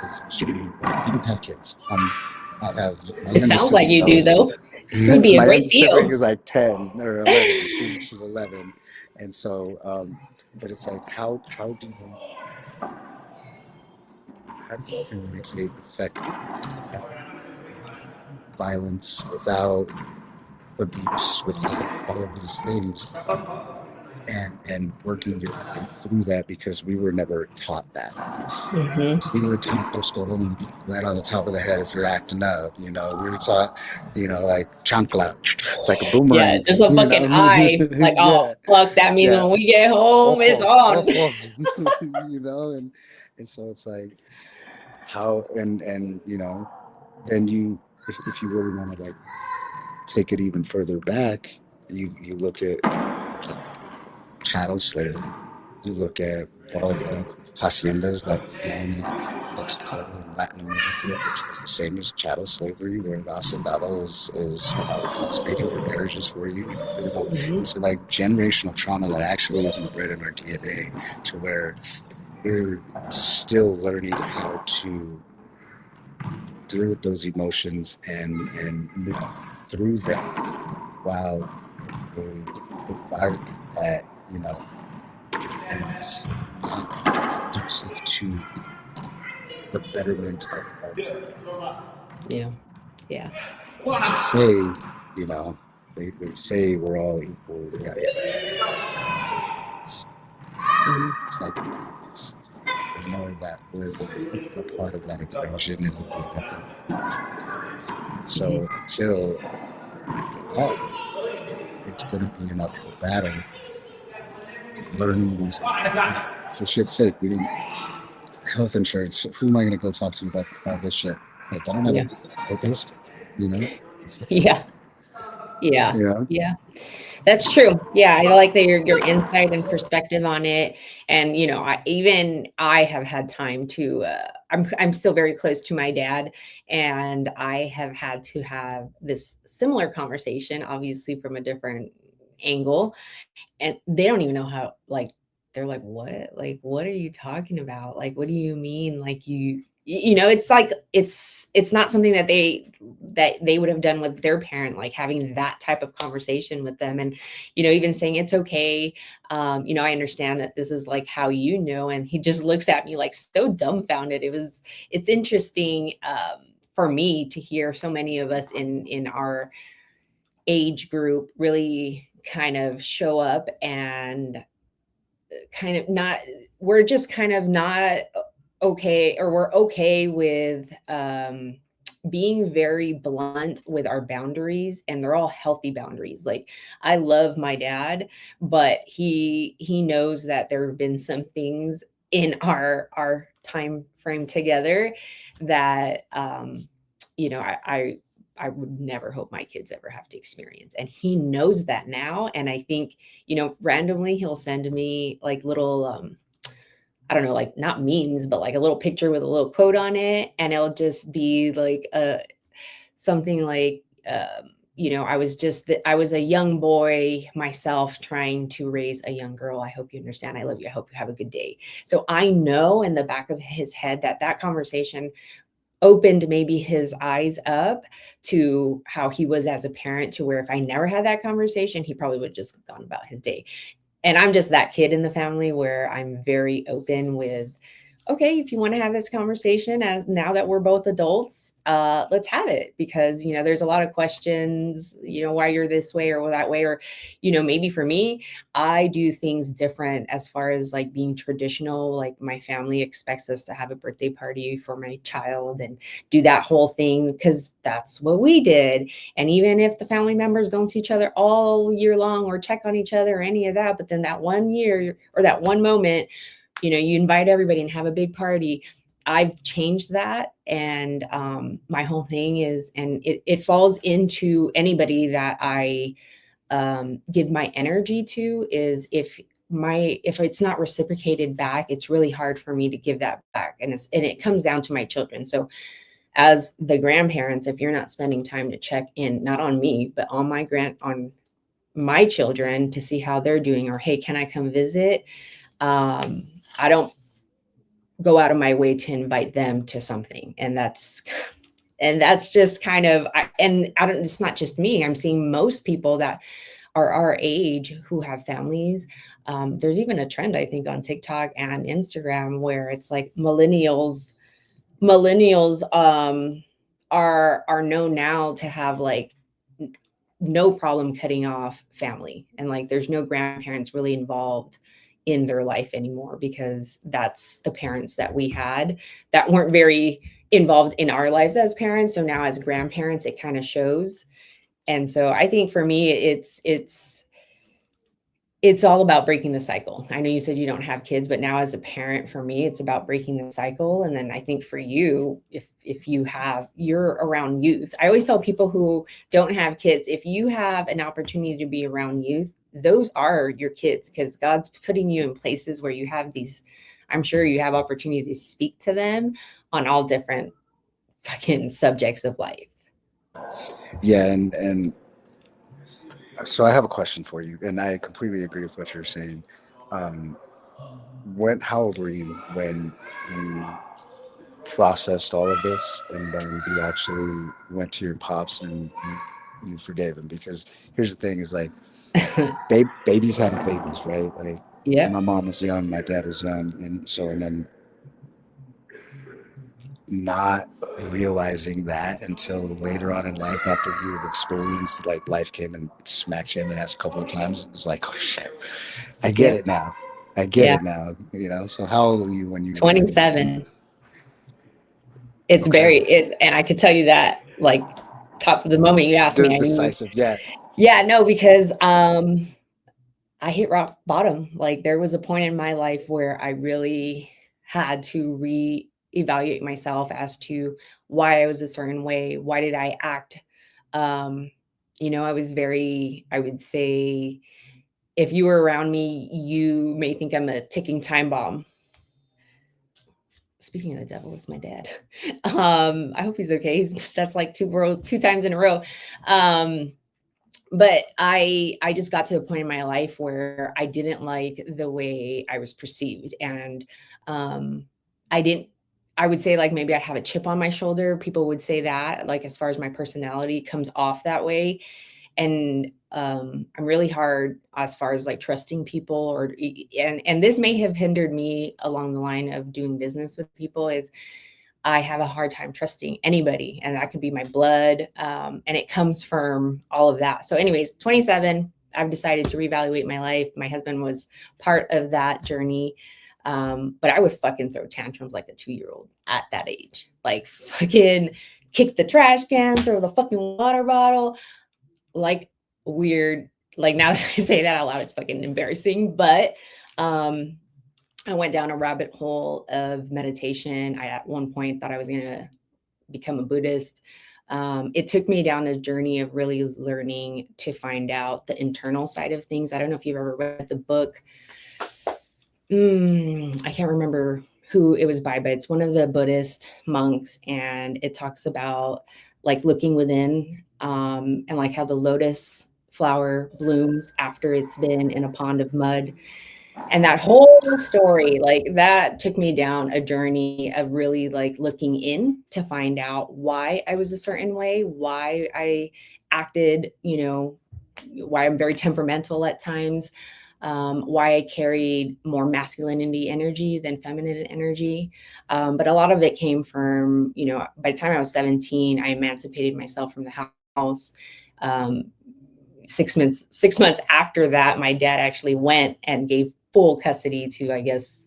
because I'm sure you don't have kids. I have my It youngest sounds like sibling you do, though though. It would be a my great youngest sibling deal. is like 10 or 11. She's 11. And so, but it's like, how do you communicate effectively without violence, without abuse, without all of these things, and working your way through that, because we were never taught that. Hmm. We were taught to score home right on the top of the head if you're acting up. You know, we were taught, like chancla. It's like a Yeah, boomerang. just a You fucking know, eye. Like, oh, yeah, fuck, that means yeah. when we get home, it's Ojo, on. ojo. And so it's like how and then if you really want to like take it even further back, you look at chattel slavery. You look at all of the haciendas that were down in Mexico and Latin America, which was the same as chattel slavery, where the hacendado is consummating your marriages for you. Mhm. And so like generational trauma that actually is inbred in our DNA, to where we're still learning how to deal with those emotions and move through them while in an environment that is not conducive to the betterment of our Yeah. Yeah. they say, they say we're all equal, yada yada. Mhm. It's like we know that we're a part of that equation in the way that Mhm. so until we evolve, it's going to be an uphill battle learning these things. For shit's sake, we didn't health insurance. Who am I going to go talk to about all this shit? Like, I don't have a Yeah. therapist, you know? Yeah. Yeah. You know? Yeah. That's true. Yeah, I like that your insight and perspective on it. And I have had time to. I'm still very close to my dad, and I have had to have this similar conversation, obviously from a different angle, and they don't even know how. Like, they're like, what? Like, what are you talking about? Like, what do you mean? Like, it's like it's not something that they would have done with their parent, like having that type of conversation with them. And even saying it's okay. I understand that this is like how, and he just looks at me like so dumbfounded. It's interesting, for me to hear so many of us in our age group really kind of show up and kind of not we're just kind of not okay, or we're okay with being very blunt with our boundaries, and they're all healthy boundaries. Like, I love my dad, but he knows that there have been some things in our time frame together that I would never hope my kids ever have to experience. And he knows that now. And I think, randomly he'll send me like little, I don't know, like not memes, but like a little picture with a little quote on it. And it'll just be like something like, I was a young boy myself trying to raise a young girl. I hope you understand. I love you. I hope you have a good day. So I know in the back of his head that conversation opened maybe his eyes up to how he was as a parent, to where if I never had that conversation, he probably would have just gone about his day. And I'm just that kid in the family where I'm very open with, okay, if you want to have this conversation, as now that we're both adults, let's have it. Because there's a lot of questions, why you're this way or that way, or maybe for me, I do things different as far as like being traditional. Like, my family expects us to have a birthday party for my child and do that whole thing because that's what we did. And even if the family members don't see each other all year long or check on each other or any of that, but then that one year or that one moment, you invite everybody and have a big party. I've changed that. And my whole thing is, and it falls into anybody that I give my energy to, is if it's not reciprocated back, it's really hard for me to give that back. And it comes down to my children. So as the grandparents, if you're not spending time to check in, not on me, but on my children, to see how they're doing, or, hey, can I come visit? I don't go out of my way to invite them to something. And that's just kind of, and I don't, it's not just me. I'm seeing most people that are our age who have families. There's even a trend, I think, on TikTok and Instagram where it's like millennials are known now to have like no problem cutting off family, and like there's no grandparents really involved in their life anymore, because that's the parents that we had that weren't very involved in our lives as parents. So now as grandparents it kind of shows. And so I think for me it's all about breaking the cycle. I know you said you don't have kids, but now as a parent, for me, it's about breaking the cycle. And then I think for you, if you're around youth, I always tell people who don't have kids, if you have an opportunity to be around youth, those are your kids, because God's putting you in places where you have these, I'm sure you have opportunity to speak to them on all different fucking subjects of life. Yeah, and so I have a question for you, and I completely agree with what you're saying. Um, how old were you when you processed all of this, and then you actually went to your pops and you forgave him? Because here's the thing: is like babies having babies, right? Like Yep. my mom was young, my dad was young, and then not realizing that until later on in life, after you've experienced like life came and smacked you in the ass a couple of times. It was like, oh shit, I get Yep. it now. I get Yeah. it now. So how old were you when you 27. It's okay, very, and I could tell you that like top of the moment you asked me, I knew. decisive? Yeah, Yeah, no, because I hit rock bottom. Like there was a point in my life where I really had to reevaluate myself as to why I was a certain way. Why did I act? Um, I was very, I would say, if you were around me, you may think I'm a ticking time bomb. Speaking of the devil, it's my dad. I hope he's okay. That's like two times in a row. But I just got to a point in my life where I didn't like the way I was perceived. And I didn't, I would say like maybe I have a chip on my shoulder. People would say that, like as far as my personality comes off that way. And I'm really hard as far as like trusting people, and this may have hindered me along the line of doing business with people, is I have a hard time trusting anybody, and that could be my blood. And it comes from all of that. So anyways, 27, I've decided to reevaluate my life. My husband was part of that journey. But I would fucking throw tantrums like a 2-year-old at that age, like fucking kick the trash can, throw the fucking water bottle, like weird. Like now that I say that out loud, it's fucking embarrassing. But I went down a rabbit hole of meditation. I at one point thought I was going to become a Buddhist. It took me down a journey of really learning to find out the internal side of things. I don't know if you've ever read the book. I can't remember who it was by, but it's one of the Buddhist monks. And it talks about like looking within, and like how the lotus flower blooms after it's been in a pond of mud. And that whole story, like that took me down a journey of really like looking in to find out why I was a certain way, why I acted, why I'm very temperamental at times, why I carried more masculinity energy than feminine energy. But a lot of it came from, by the time I was 17, I emancipated myself from the house. 6 months after that, my dad actually went and gave full custody to, I guess,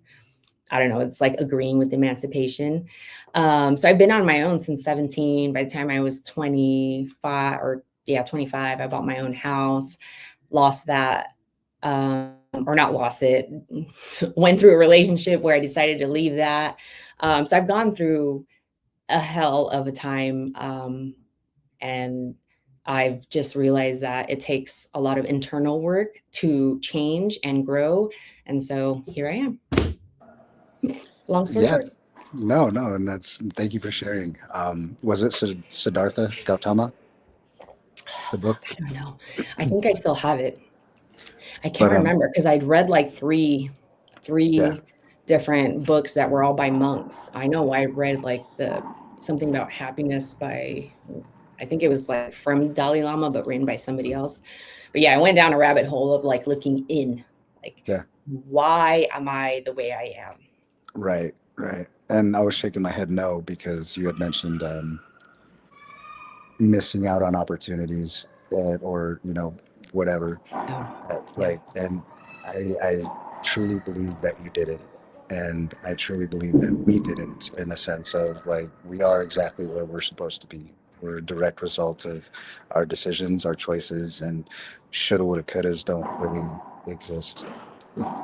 I don't know, it's like agreeing with emancipation. So I've been on my own since 17. By the time I was 25, I bought my own house, lost that, or not lost it, went through a relationship where I decided to leave that. So I've gone through a hell of a time. And I've just realized that it takes a lot of internal work to change and grow. And so here I am. Long story yeah. short. No, and thank you for sharing. Was it Siddhartha Gautama, the book? I don't know. I think I still have it. I can't But remember because I'd read like three yeah, different books that were all by monks. I know I read like the something about happiness by, I think it was like from Dalai Lama, but written by somebody else. But yeah, I went down a rabbit hole of like looking in, like, Yeah. why am I the way I am? Right. Right. And I was shaking my head no because you had mentioned missing out on opportunities or whatever. Oh, yeah. Like, and I truly believe that you didn't. And I truly believe that we didn't, in a sense of like, we are exactly where we're supposed to be. We're a direct result of our decisions, our choices, and shoulda, woulda, couldas don't really exist.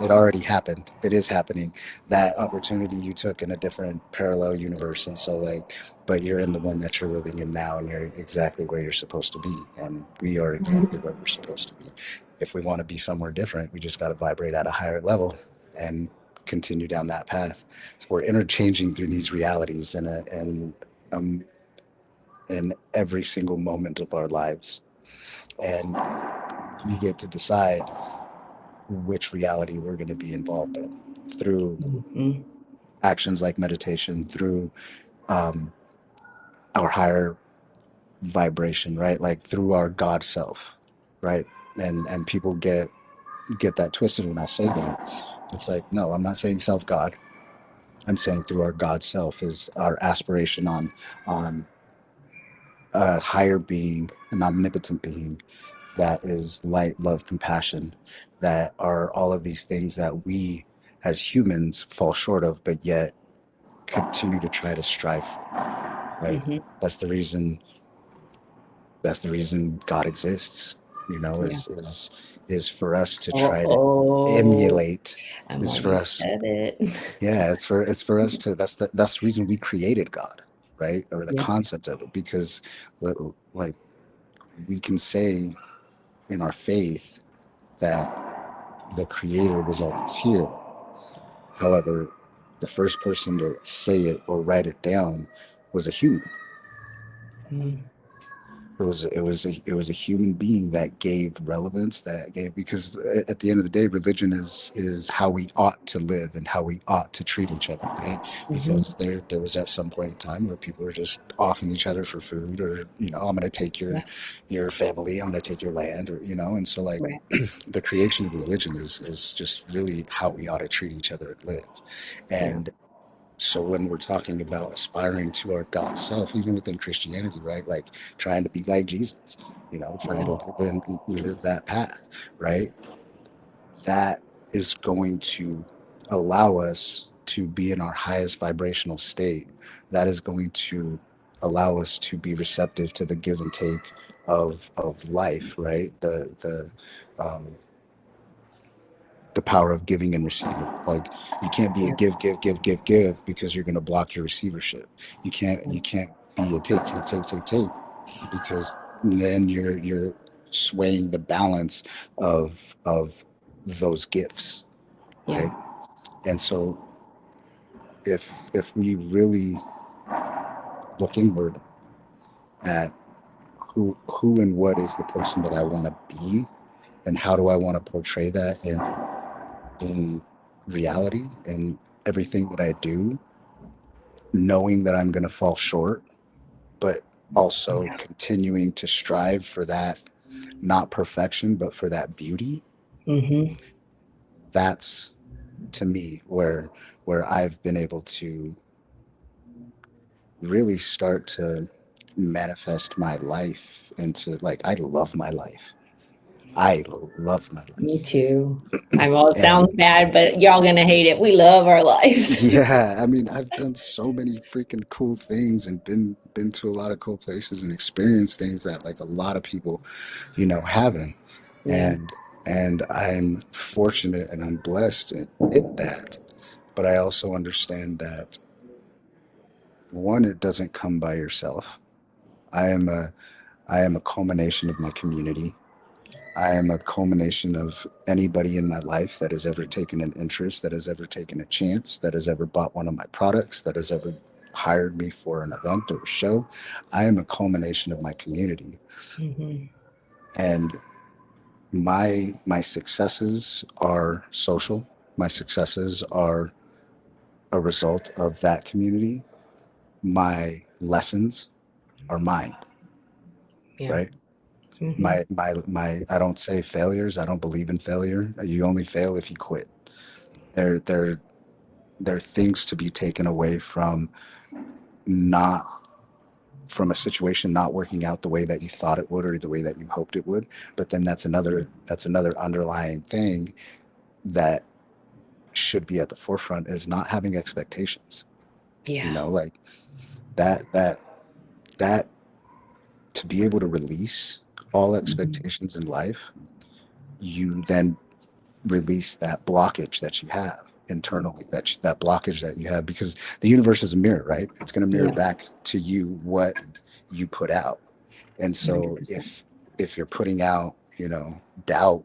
It already happened. It is happening. That opportunity you took in a different parallel universe. And so, like, but you're in the one that you're living in now, and you're exactly where you're supposed to be. And we are exactly Mhm. where we're supposed to be. If we want to be somewhere different, we just got to vibrate at a higher level and continue down that path. So we're interchanging through these realities um, in every single moment of our lives. And we get to decide which reality we're going to be involved in through Mhm. actions like meditation, through um, our higher vibration, right? Like through our God self, right? And people get that twisted when I say that. It's like, no, I'm not saying self God. I'm saying through our God self is our aspiration on a higher being, an omnipotent being that is light, love, compassion, that are all of these things that we as humans fall short of, but yet continue to try to strive for, right? Mhm. That's the reason that's the reason God exists, Yeah. is for us to try to Oh, emulate, I'm is for almost us, said it. yeah, it's for us to, that's the reason we created God, right? Or the Yep. concept of it, because like we can say in our faith that the creator was always here. However, the first person to say it or write it down was a human. Mm. It was a human being that gave relevance, that gave, because at the end of the day, religion is how we ought to live and how we ought to treat each other, right? Mhm. Because there was at some point in time where people were just offing each other for food, or I'm going to take Yeah. your family, I'm going to take your land, or and so like Right. the creation of religion is just really how we ought to treat each other and live. Yeah. And so when we're talking about aspiring to our God self, even within Christianity, right? Like trying to be like Jesus, trying Yeah. to live that path, right? That is going to allow us to be in our highest vibrational state. That is going to allow us to be receptive to the give and take of life, right? The power of giving and receiving. Like you can't be a Yeah. give because you're going to block your receivership. You can't be a take because then you're swaying the balance of those gifts, Yeah. right? And so if we really look inward at who and what is the person that I want to be, and how do I want to portray that in reality and everything that I do, knowing that I'm going to fall short, but also Yeah. continuing to strive for that, not perfection, but for that beauty. Mhm. That's to me where I've been able to really start to manifest my life into, like, I love my life. I love my Me life. too. I know it sounds And bad, but y'all gonna hate it. We love our lives. yeah, I mean, I've done so many freaking cool things and been to a lot of cool places and experienced things that like a lot of people, haven't. Yeah. And I'm fortunate and I'm blessed in that. But I also understand that one, it doesn't come by yourself. I am a I am a culmination of my community. I am a culmination of anybody in my life that has ever taken an interest, that has ever taken a chance, that has ever bought one of my products, that has ever hired me for an event or a show. I am a culmination of my community. Mhm. And my successes are social. My successes are a result of that community, my lessons are mine, Yeah. right? Hmm. I don't say failures. I don't believe in failure. You only fail if you quit. There, there, there are things to be taken away from not from a situation not working out the way that you thought it would or the way that you hoped it would. But then that's another underlying thing that should be at the forefront is not having expectations. You Yeah. know, like that to be able to release all Mhm. expectations in life, you then release that blockage that you have internally, that blockage that you have, because the universe is a mirror, right? It's going to mirror Yeah. back to you what you put out. And so 100%. if you're putting out, doubt,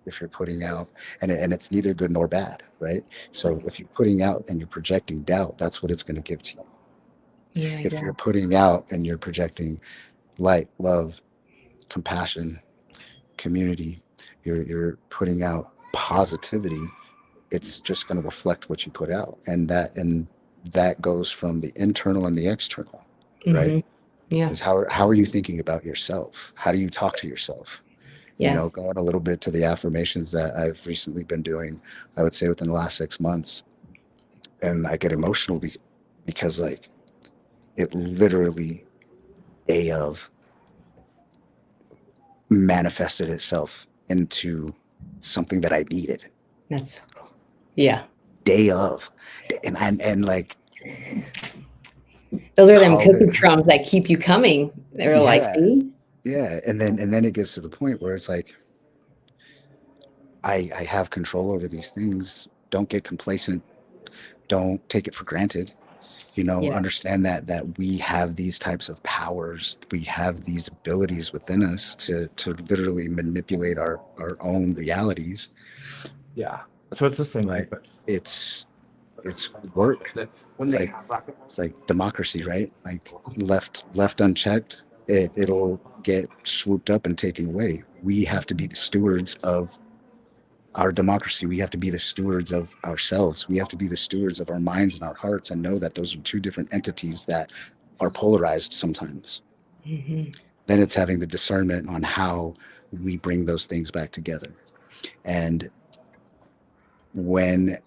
if you're putting out, and it's neither good nor bad, right? So if you're putting out and you're projecting doubt, that's what it's going to give to you. Yeah. If Yeah. you're putting out and you're projecting light, love, compassion, community, you're putting out positivity, it's just going to reflect what you put out, and that goes from the internal and the external, right? Hmm. Yeah. Is how are you thinking about yourself? How do you talk to yourself? Yes. Going a little bit to the affirmations that I've recently been doing, I would say within the last 6 months, and I get emotional because like it literally day of manifested itself into something that I needed. That's so cool. Yeah. Day of, and like Those are them call it, cookie crumbs that keep you coming. They're like, yeah, see? yeah, and then it gets to the point where it's like I have control over these things. Don't get complacent. Don't take it for granted. Yeah. Understand that we have these types of powers. We have these abilities within us to literally manipulate our own realities. Yeah. So it's the same thing, Like but it's it's work. when It's they like have rocket it's like democracy, right? Like left unchecked, it'll get swooped up and taken away. We have to be the stewards of our democracy. We have to be the stewards of ourselves. We have to be the stewards of our minds and our hearts and know that those are two different entities that are polarized sometimes. Hmm. Then it's having the discernment on how we bring those things back together. And when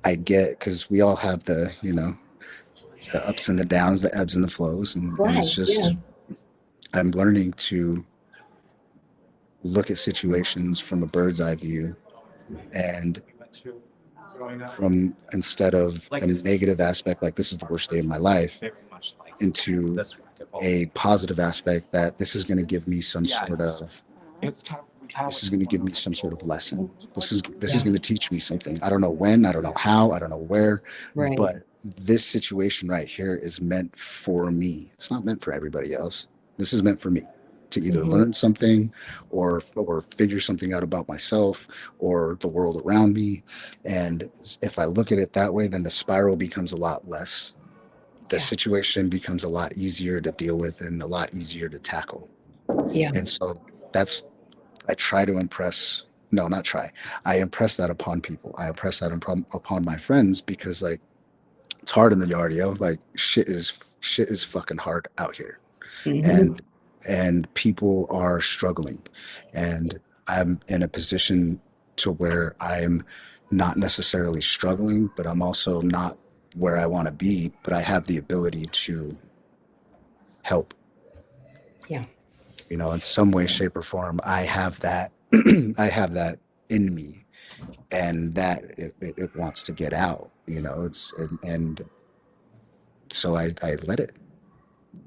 I get, because we all have the ups and the downs, the ebbs and the flows, and it's Right. Yeah. just, I'm learning to look at situations from a bird's eye view, and growing up, from, instead of like a negative aspect, like this is the worst day of my life, very much like into this racquetball. a positive aspect that this is going to give me some Yeah, sort of it's kind of we kind of this is going to give me some sort of lesson. This is Yeah. going to teach me something. I don't know when, I don't know how, I don't know where, Right. but this situation right here is meant for me. It's not meant for everybody else. This is meant for me to either Hmm. learn something or figure something out about myself or the world around me. And if I look at it that way, then the spiral becomes a lot less. The Yeah. situation becomes a lot easier to deal with and a lot easier to tackle. Yeah. And so that's, I try to impress, no, not try. I impress that upon people. I impress that upon my friends, because like it's hard in the yard, yo. Like shit is fucking hard out here. Hmm. And people are struggling. And I'm in a position to where I'm not necessarily struggling, but I'm also not where I want to be, but I have the ability to help, Yeah. in some way, shape, or form. I have that. I have that in me, and that it wants to get out. It's and so I let it.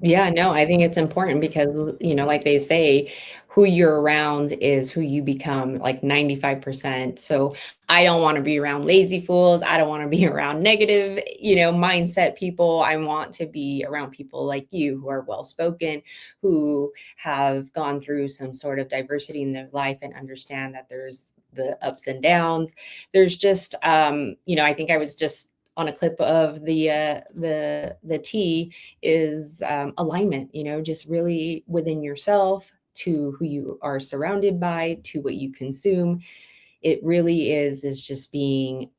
Yeah, no, I think it's important because, like they say, who you're around is who you become, like 95%. So I don't want to be around lazy fools. I don't want to be around negative, mindset people. I want to be around people like you who are well spoken, who have gone through some sort of diversity in their life and understand that there's the ups and downs. There's just, I think I was just on a clip of the T is alignment, just really within yourself to who you are surrounded by, to what you consume. It really is just being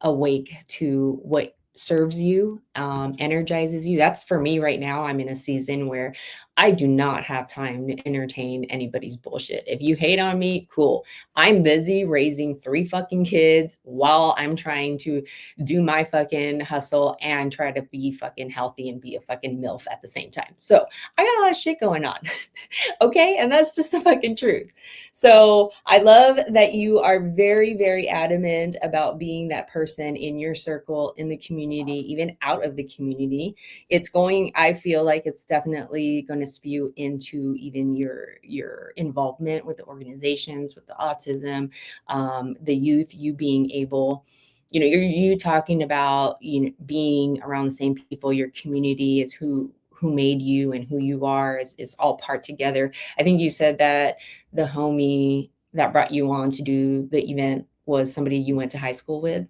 awake to what serves you, energizes you. That's for me right now. I'm in a season where I do not have time to entertain anybody's bullshit. If you hate on me, cool. I'm busy raising 3 fucking kids while I'm trying to do my fucking hustle and try to be fucking healthy and be a fucking MILF at the same time. So I got a lot of shit going on. Okay. And that's just the fucking truth. So I love that you are very, very adamant about being that person in your circle, in the community, even out of the community. I feel like it's definitely going to spew into even your involvement with the organizations, with the autism, the youth, you being able, you talking about, being around the same people. Your community is who made you, and who you are is all part together. I think you said that the homie that brought you on to do the event was somebody you went to high school with.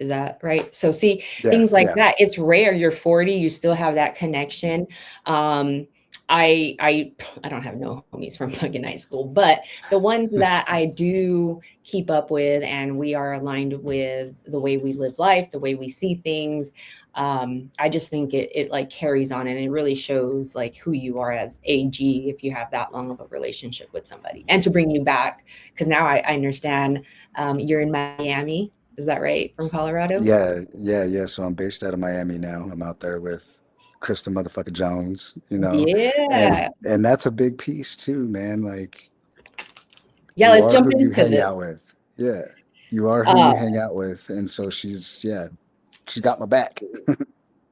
Is that right? So see, Yeah, things like yeah. that, it's rare. You're 40, you still have that connection. I don't have no homies from fucking high school, but the ones that I do keep up with, and we are aligned with the way we live life, the way we see things. I just think it like carries on, and it really shows like who you are as AG if you have that long of a relationship with somebody. And to bring you back, because now I understand, you're in Miami. Is that right? From Colorado? Yeah. So I'm based out of Miami now. I'm out there with Krista motherfucker Jones, Yeah. and that's a big piece too, man. Like Yeah, you let's are jump who you into hang this. out with. Yeah. You are who Uh, you hang out with. And so she's got my back.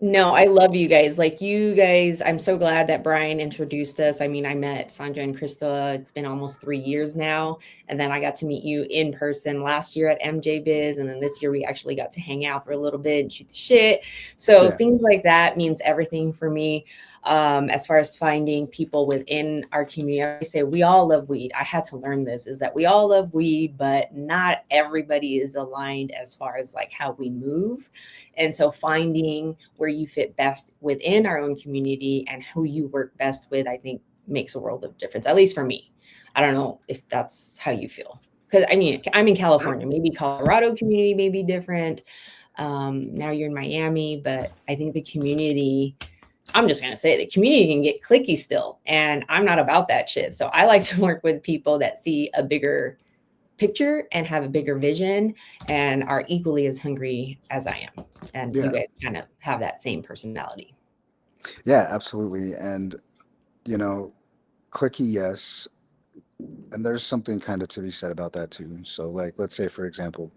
No, I love you guys. Like you guys, I'm so glad that Brian introduced us. I mean, I met Sandra and Krista. It's been almost 3 years now. And then I got to meet you in person last year at MJ Biz. And then this year we actually got to hang out for a little bit and shoot the shit. So Yeah. things like that means everything for me. As far as finding people within our community, I say we all love weed. I had to learn this, is that we all love weed, but not everybody is aligned as far as like how we move. And so finding where you fit best within our own community and who you work best with, I think makes a world of difference, at least for me. I don't know if that's how you feel. Because I mean, I'm in California, maybe Colorado community may be different. Now you're in Miami, but I think the community, I'm just going to say, the community can get cliquey still. And I'm not about that shit. So I like to work with people that see a bigger picture and have a bigger vision and are equally as hungry as I am. And you Yeah. guys kind of have that same personality. Yeah, absolutely. And, clicky, yes. And there's something kind of to be said about that too. So, like, let's say, for example,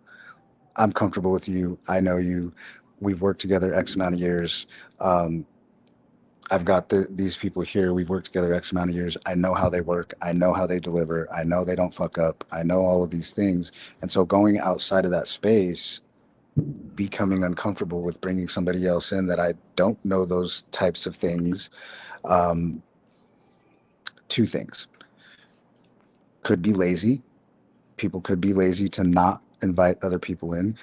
I'm comfortable with you. I know you. We've worked together X amount of years. Um, I've got these people here. We've worked together X amount of years. I know how they work. I know how they deliver. I know they don't fuck up. I know all of these things. And so going outside of that space, becoming uncomfortable with bringing somebody else in that I don't know those types of things. Um, Two things. Could be lazy. People could be lazy to not invite other people in,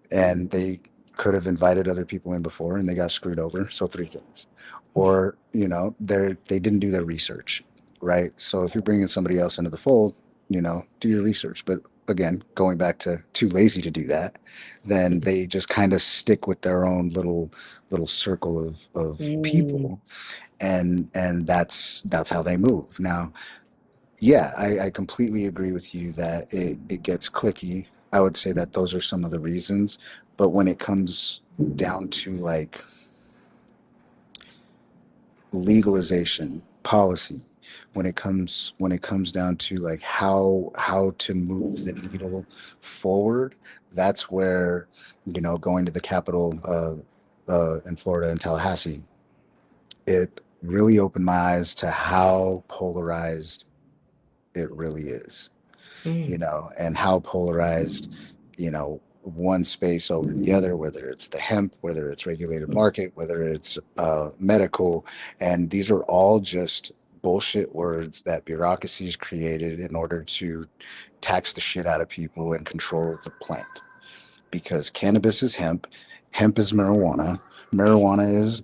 and they could have invited other people in before and they got screwed over. So 3 things. Or, they didn't do their research, right? So if you're bringing somebody else into the fold, do your research. But again, going back to too lazy to do that, then they just kind of stick with their own little circle of Mm. people, and that's how they move. Now, yeah, I completely agree with you that it gets clicky. I would say that those are some of the reasons. But when it comes down to like legalization, policy, when it comes down to like how to move the needle forward, that's where, going to the Capitol in Florida, in Tallahassee, it really opened my eyes to how polarized it really is. Mm. And how polarized, one space over the other, whether it's the hemp, whether it's regulated market, whether it's medical. And these are all just bullshit words that bureaucracies created in order to tax the shit out of people and control the plant. Because cannabis is hemp is marijuana is,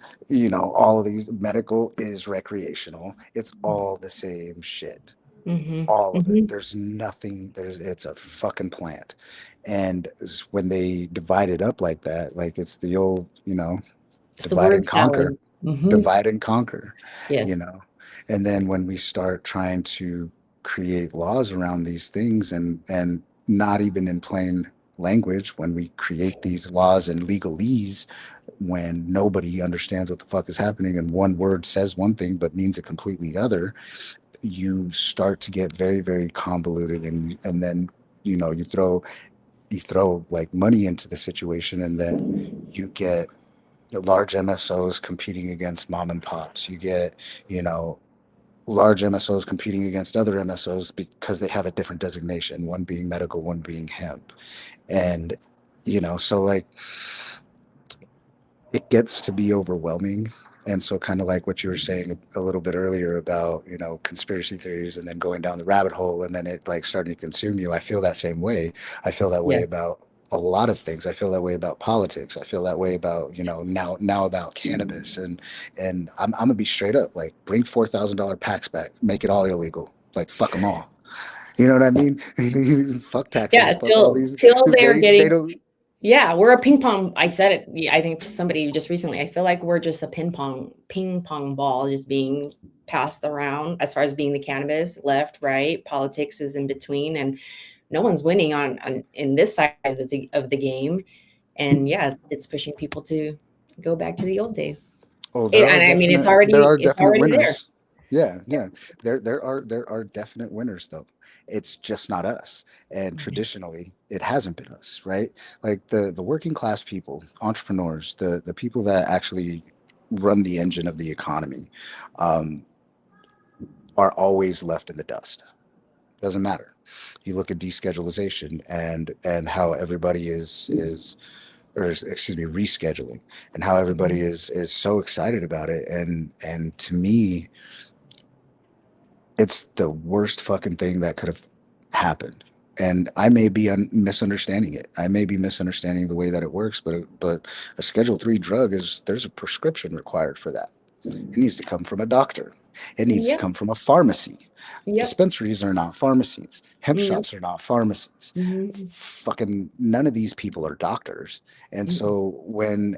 all of these, medical is recreational. It's all the same shit. Mm-hmm. All of it. Mm-hmm. There's nothing. It's a fucking plant. And when they divide it up like that, like it's the old, It's the divide word and conquer, salad. Mm-hmm. divide and conquer, Yes. you know. And then when we start trying to create laws around these things, and not even in plain language, when we create these laws in legalese, when nobody understands what the fuck is happening and one word says one thing but means a completely other, you start to get very, very convoluted, and then you throw like money into the situation, and then you get the large MSOs competing against mom and pops. You get, you know, large MSOs competing against other MSOs because they have a different designation, one being medical, one being hemp. And, so like it gets to be overwhelming. And so, kind of like what you were saying a little bit earlier about, conspiracy theories and then going down the rabbit hole and then it like starting to consume you. I feel that same way. I feel that way Yes. about a lot of things. I feel that way about politics. I feel that way about, now about cannabis. And I'm gonna be straight up, like, bring $4,000 packs back, make it all illegal. Like, fuck them all. You know what I mean? Fuck taxes. Yeah, Fuck all these. till they're They getting, don't. yeah, we're a ping pong. I said it, I think to somebody just recently. I feel like we're just a ping pong ball just being passed around as far as being the cannabis, left, right, politics is in between, and no one's winning on in this side of the game. And yeah, it's pushing people to go back to the old days. Oh, And I mean, there are it's definite already there. winners. Yeah, yeah. There are definite winners though. It's just not us. And traditionally, it hasn't been us, right? Like the working class people, entrepreneurs, the people that actually run the engine of the economy, um, are always left in the dust. Doesn't matter. You look at deschedulization and how everybody is or excuse me, rescheduling, and how everybody Mhm. is so excited about it. And to me, it's the worst fucking thing that could have happened. And I may be misunderstanding it. I may be misunderstanding the way that it works, but a Schedule 3 drug there's a prescription required for that. It needs to come from a doctor. It needs to Yep. come from a pharmacy. Yep. Dispensaries are not pharmacies. Hemp Nope. shops are not pharmacies. Mhm. Fucking none of these people are doctors. And Mhm. so when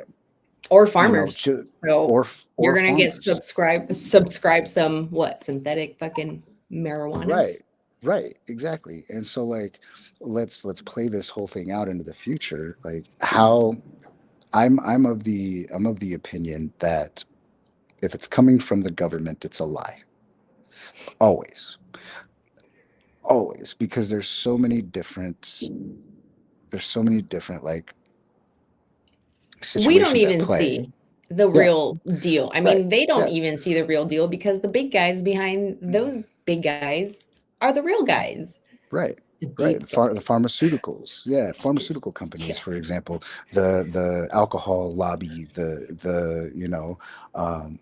Or you know, farmers. ju- So or you're gonna get farmers. subscribe some what synthetic fucking marijuana. Right, right, exactly. And so like let's play this whole thing out into the future. Like how I'm of the opinion that if it's coming from the government, it's a lie. Always. Always. Because there's so many different like We don't situations at even play. see the Yeah, real deal. I right. mean, they don't Yeah. even see the real deal because the big guys behind those big guys are the real guys. Right. The Right. deep guys. The pharmaceuticals. Yeah. Pharmaceutical companies, Yeah. for example, the alcohol lobby, um,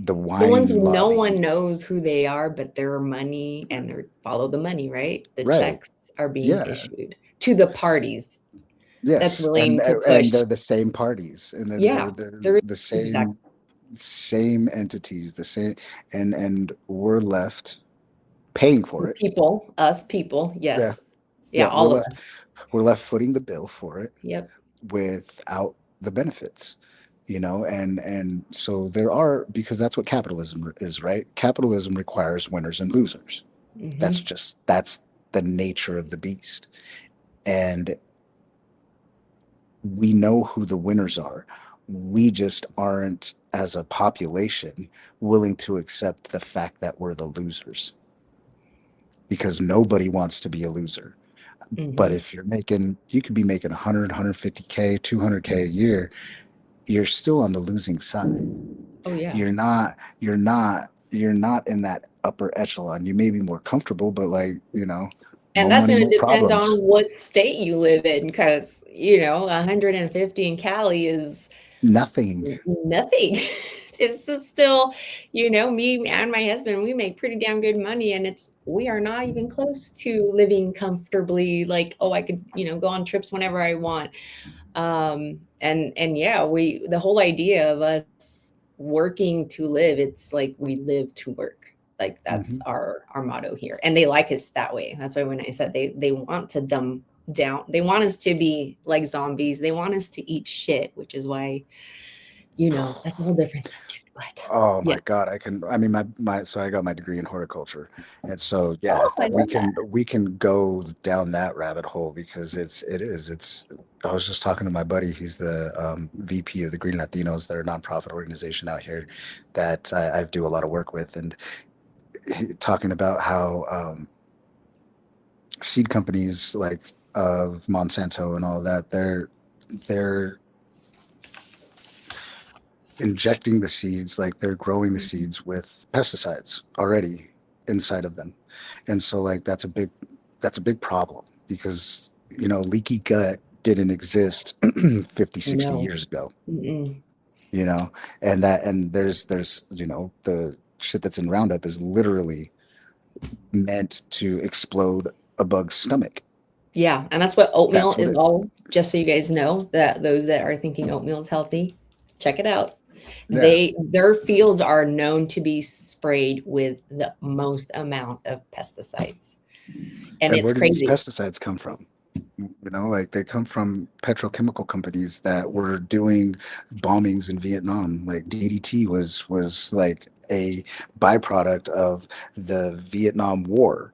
the The ones wine no one lobby. knows who they are, but their money and they follow the money, right? The Right. checks are being Yeah. issued to the parties that's Yes. And willing to and push. they're the same parties. And then they're Yeah, the, they're the exact same entities, the same, and we're left paying for it. us people. Yeah. Yes. Yeah, Yeah. We're all of left us. we're left footing the bill for it Yep. without the benefits, and so there are, because that's what capitalism is, right? Capitalism requires winners and losers. Hmm. That's the nature of the beast. And we know who the winners are. We just aren't, as a population, willing to accept the fact that we're the losers, because nobody wants to be a loser. But Hmm. if you could be making 100, 150K, 200K a year, you're still on the losing side. Oh yeah. You're not in that upper echelon. You may be more comfortable, but like, And more that's money, going more to depend on problems. what state you live in, because 150 in Cali is Nothing. nothing. It's just still, me and my husband, we make pretty damn good money, and we are not even close to living comfortably. Like, oh, I could, go on trips whenever I want. And yeah, the whole idea of us working to live, it's like we live to work. Like that's Mhm. our motto here. And they like us that way. That's why when I said they want to dumb down, they want us to be like zombies. They want us to eat shit, which is why, that's a whole different subject. But Oh yeah. my God, I mean, so I got my degree in horticulture. And so, yeah, Oh, I love that. we can go down that rabbit hole because I was just talking to my buddy. He's the VP of the Green Latinos. They're a nonprofit organization out here that I do a lot of work with. And talking about how seed companies like of Monsanto and all that, they're injecting the seeds, like they're growing the seeds with pesticides already inside of them. And so like that's a big problem because leaky gut didn't exist 50, 60 No. years ago, Mm-mm. you know, and there's the shit that's in Roundup is literally meant to explode a bug's stomach. Yeah, and that's what oatmeal That's what is it all. Just so you guys know, that those that are thinking oatmeal is healthy, check it out. yeah. Their fields are known to be sprayed with the most amount of pesticides. And And it's where do these crazy. pesticides come from? Like they come from petrochemical companies that were doing bombings in Vietnam. Like DDT was like a byproduct of the Vietnam War.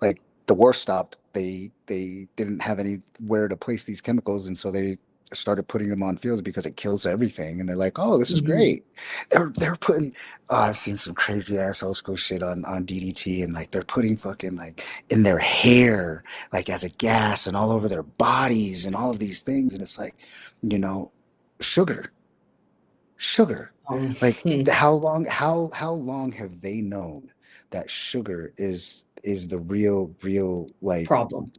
Like the war stopped, they didn't have anywhere to place these chemicals, and so they started putting them on fields because it kills everything. And they're like, "Oh, this is Mhm. great." They're putting. Oh, I've seen some crazy ass old school shit on DDT, and like they're putting fucking like in their hair like as a gas and all over their bodies and all of these things. And it's like, you know, sugar, sugar. Like Hmm. how long have they known that sugar is the real like Problem.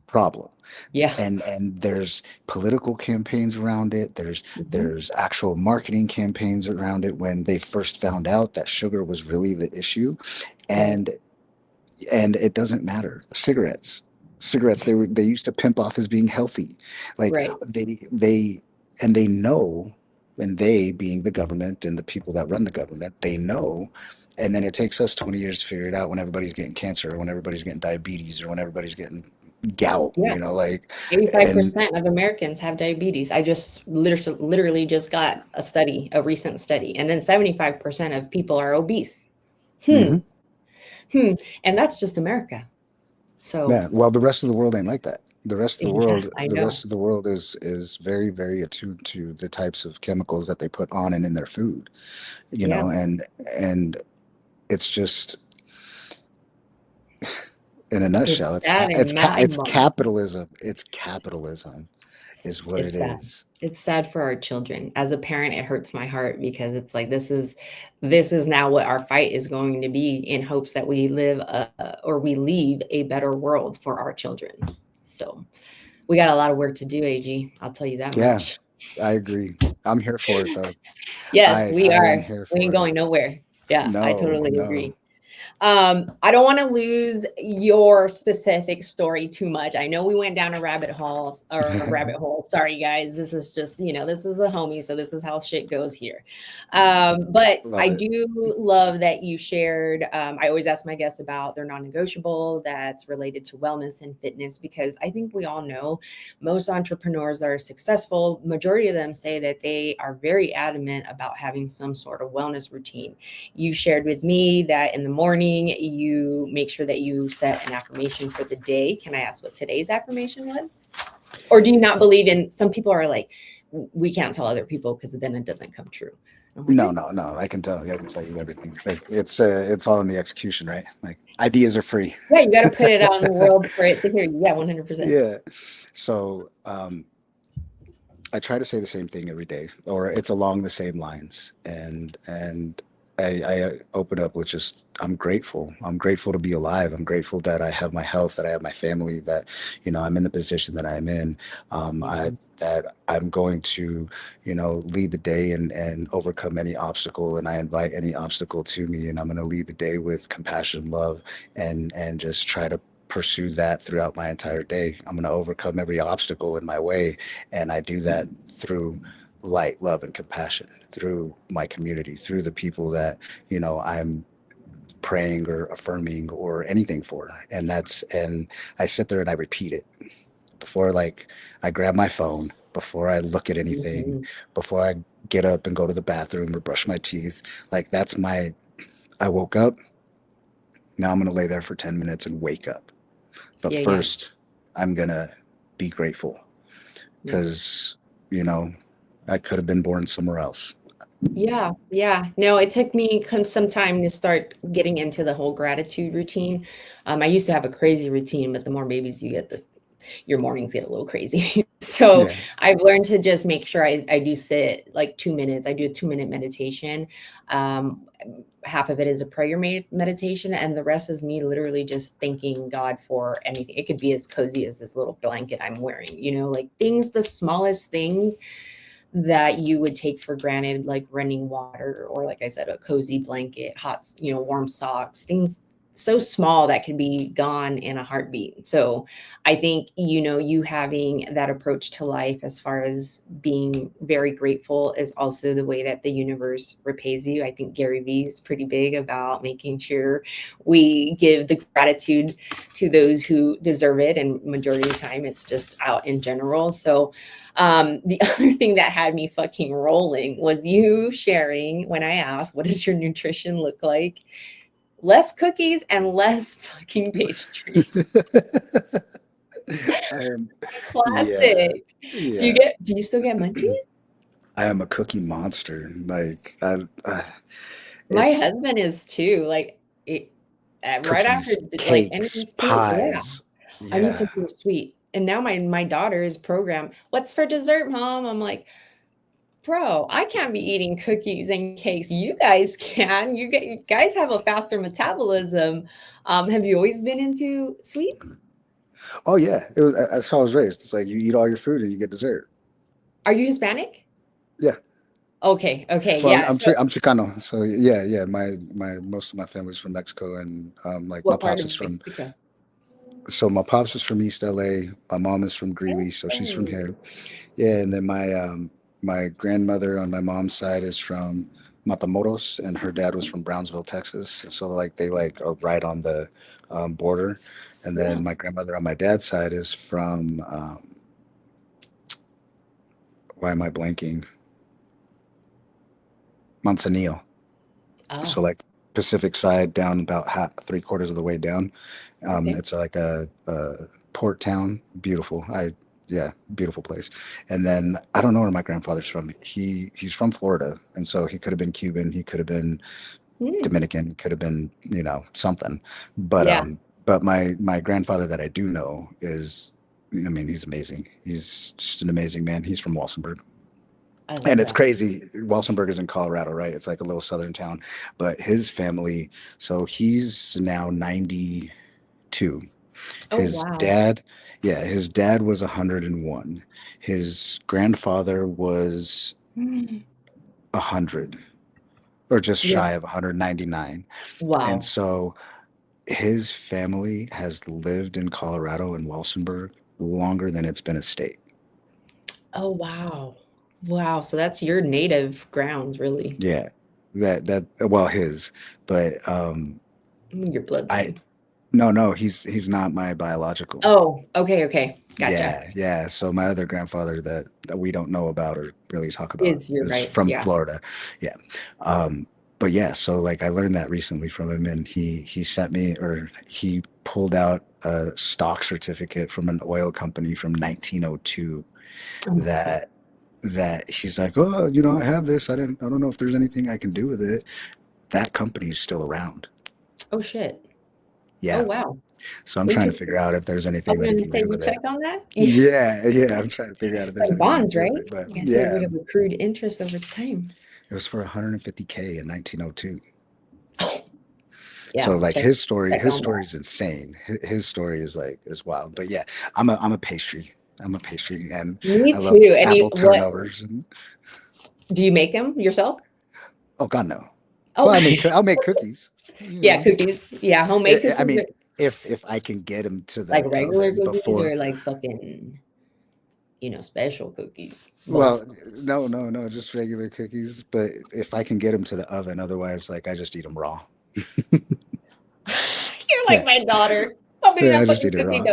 problem? Yeah. And there's political campaigns around it. Mhm. There's actual marketing campaigns around it when they first found out that sugar was really the issue. Right. And it doesn't matter. Cigarettes, they used to pimp off as being healthy. Like Right. they know, and they being the government and the people that run the government, they know. And then it takes us 20 years to figure it out when everybody's getting cancer, or when everybody's getting diabetes, or when everybody's getting gout, Yeah. like, and 85% of Americans have diabetes. I just literally just got a recent study, and then 75% of people are obese. Hmm. mhm. Hmm. And that's just America. So Yeah, well, the rest of the world ain't like that. yeah, I The know. rest of the world is very, very attuned to the types of chemicals that they put on and in their food, Yeah. and it's just in a It's nutshell, sad and it's mind-blowing. capitalism. It's capitalism is what it It's sad. is. It's sad for our children. As a parent, it hurts my heart because it's like this is now what our fight is going to be in hopes that we live or we leave a better world for our children. So we got a lot of work to do, AG. I'll tell you that Yeah, much. I agree. I'm here for it though. Yes, we I am are. here We ain't for it. going nowhere. Yeah, I No, totally no. agree. I don't want to lose your specific story too much. I know we went down a rabbit hole or a rabbit hole. Sorry, guys. This is just, this is a homie. So this is how shit goes here. But Love I it. do love that you shared. I always ask my guests about their non-negotiable that's related to wellness and fitness, because I think we all know most entrepreneurs that are successful, majority of them say that they are very adamant about having some sort of wellness routine. You shared with me that in the morning you make sure that you set an affirmation for the day. Can I ask what today's affirmation was? Or do you not believe in, some people are like, we can't tell other people because then it doesn't come true. I'm like, No, no, no. I can tell you. I can tell you everything. Like it's all in the execution, right? Like ideas are free. yeah, you got to put it out in the world for it to hear you. Yeah, 100%. Yeah. So I try to say the same thing every day, or it's along the same lines. And I open up with just I'm grateful. I'm grateful to be alive. I'm grateful that I have my health, that I have my family, that I'm in the position that I'm in. I Mhm. that I'm going to lead the day and overcome any obstacle, and I invite any obstacle to me, and I'm going to lead the day with compassion, love, and just try to pursue that throughout my entire day. I'm going to overcome every obstacle in my way, and I do that through light, love, and compassion, through my community, through the people that I'm praying or affirming or anything for. And I sit there and I repeat it before, like, I grab my phone, before I look at anything, Mhm. before I get up and go to the bathroom or brush my teeth. Like, I woke up. Now I'm going to lay there for 10 minutes and wake up. But Yeah, yeah, first, I'm going to be grateful yeah. because, I could have been born somewhere else. Yeah, yeah. No, it took me some time to start getting into the whole gratitude routine. I used to have a crazy routine, but the more babies you get, your mornings get a little crazy. So Yeah. I've learned to just make sure I do sit like 2 minutes. I do a 2-minute meditation. Um, Half of it is a prayer meditation, and the rest is me literally just thanking God for anything. It could be as cozy as this little blanket I'm wearing, like things, the smallest things that you would take for granted, like running water, or like I said, a cozy blanket, hot, warm socks, things so small that could be gone in a heartbeat. So I think, you having that approach to life as far as being very grateful is also the way that the universe repays you. I think Gary Vee is pretty big about making sure we give the gratitude to those who deserve it. And majority of the time, it's just out in general. So the other thing that had me fucking rolling was you sharing when I asked, what does your nutrition look like? Less cookies and less fucking pastry. I am, yeah, Classic. yeah. Do you still get munchies? I am a cookie monster. Like, My it's husband is too. Like, right after cookies, like any cakes, food, yeah. pies. I need Yeah. something sweet. And now my daughter is programmed. What's for dessert, mom? I'm like, bro, I can't be eating cookies and cakes. You guys can. You guys have a faster metabolism. Have you always been into sweets? Oh yeah. That's how I was raised. It's like you eat all your food and you get dessert. Are you Hispanic? Yeah. Okay, okay, Well, yeah. So I'm Chicano. So yeah, yeah. My most of my family's from Mexico, and like my what part pops of is from. Mexico? So my pops is from East LA. My mom is from Greeley, so she's from Okay. here. Yeah, and then my grandmother on my mom's side is from Matamoros, and her dad was from Brownsville, Texas. So like they like are right on the border. And Yeah. then my grandmother on my dad's side is from why am I blanking? Manzanillo. So Oh, like Pacific side down about half, three-quarters of the way down. okay. It's like a port town, beautiful. Yeah, beautiful place. And then I don't know where my grandfather's from. He's from Florida, and so he could have been Cuban, he could have been Hmm. Dominican, he could have been something. But Yeah, my grandfather that I do know is, I mean, he's amazing. He's just an amazing man. He's from Walsenburg. I And love it's that. crazy. Walsenburg is in Colorado, right? It's like a little southern town. But his family, so he's now 92. Oh, His wow. dad, yeah, his dad was 101. His grandfather was Mm. 100 or just Yeah. shy of 199. And Wow. so his family has lived in Colorado and Walsenburg longer than it's been a state. Oh, wow. Wow. So that's your native grounds, really. Yeah. Well, his, but Your I bloodline. no, he's not my biological. Oh, okay, okay. Gotcha. Yeah, yeah. So my other grandfather that we don't know about or really talk about You're is right. from Yeah. Florida. Yeah. But yeah, so like I learned that recently from him, and he sent me, or he pulled out a stock certificate from an oil company from 1902 Oh my God. that he's like, oh, I have this. I don't know if there's anything I can do with it. That company is still around. Oh, shit. Oh, Yeah. wow. So I'm trying to Interesting. figure out if there's I anything was that he going to can say, do you with it. checked on that? Yeah. Yeah, yeah. I'm trying to figure out if there's Like anything he can bonds, do with right? it. But I guess it would yeah, have accrued interest over time. it was for 150K in 1902. Yeah. So like Check his on that. story is insane. His story is like is wild. But yeah, I'm a pastry. I'm a pastry, and Me I love too. And apple what turnovers. And do you make them yourself? oh God, no. Oh, Well, I'll make cookies. You yeah, know, cookies. Yeah, homemade I cookies. mean, if I can get him to Like the regular oven cookies before. or like fucking, special cookies? Both. Well, no, just regular cookies. But if I can get them to the oven, otherwise, like I just eat them raw. You're like my daughter. Stop eating Yeah, I that just fucking eat it cookie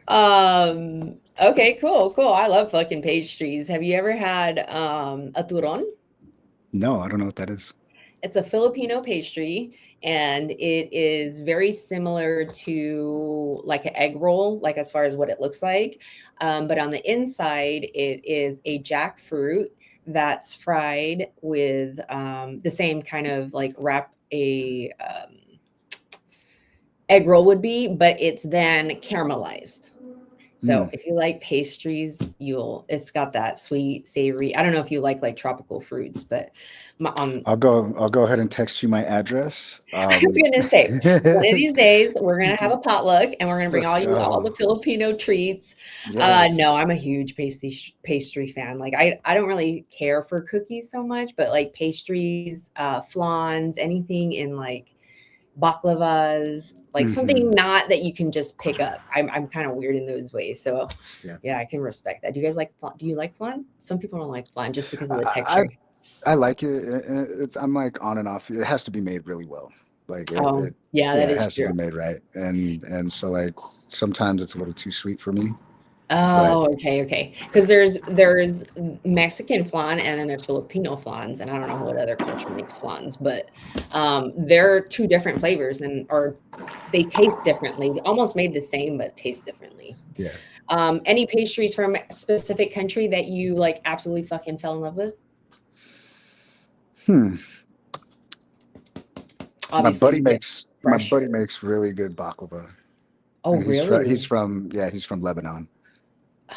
raw. dough. Okay, cool. I love fucking pastries. Have you ever had a turon? No, I don't know what that is. It's a Filipino pastry, and it is very similar to like an egg roll, like as far as what it looks like. But on the inside, it is a jackfruit that's fried with the same kind of like wrap a egg roll would be, but it's then caramelized. So if you like pastries, it's got that sweet, savory. I don't know if you like tropical fruits, but I'll go ahead and text you my address. I was gonna say one of these days we're gonna have a potluck and we're gonna bring Let's all go. the Filipino treats. Yes. No, I'm a huge pastry fan. Like I don't really care for cookies so much, but like pastries, flans, anything in like baklavas, like something not that you can just pick up. I'm kind of weird in those ways. So yeah, I can respect that. Do you guys like flan? Do you like flan? Some people don't like flan just because of the I texture. I like it. I'm like on and off. It has to be made really well. Like Oh, yeah, that yeah, it is has to true. be made right. And so like sometimes it's a little too sweet for me. But Oh, okay. Because there's Mexican flan and then there's Filipino flans, and I don't know what other culture makes flans, but they're two different flavors or they taste differently. They almost made the same, but taste differently. yeah, Any pastries from a specific country that you like absolutely fucking fell in love with? my Obviously, my fresh. buddy makes really good baklava, Oh, and really? he's from Lebanon,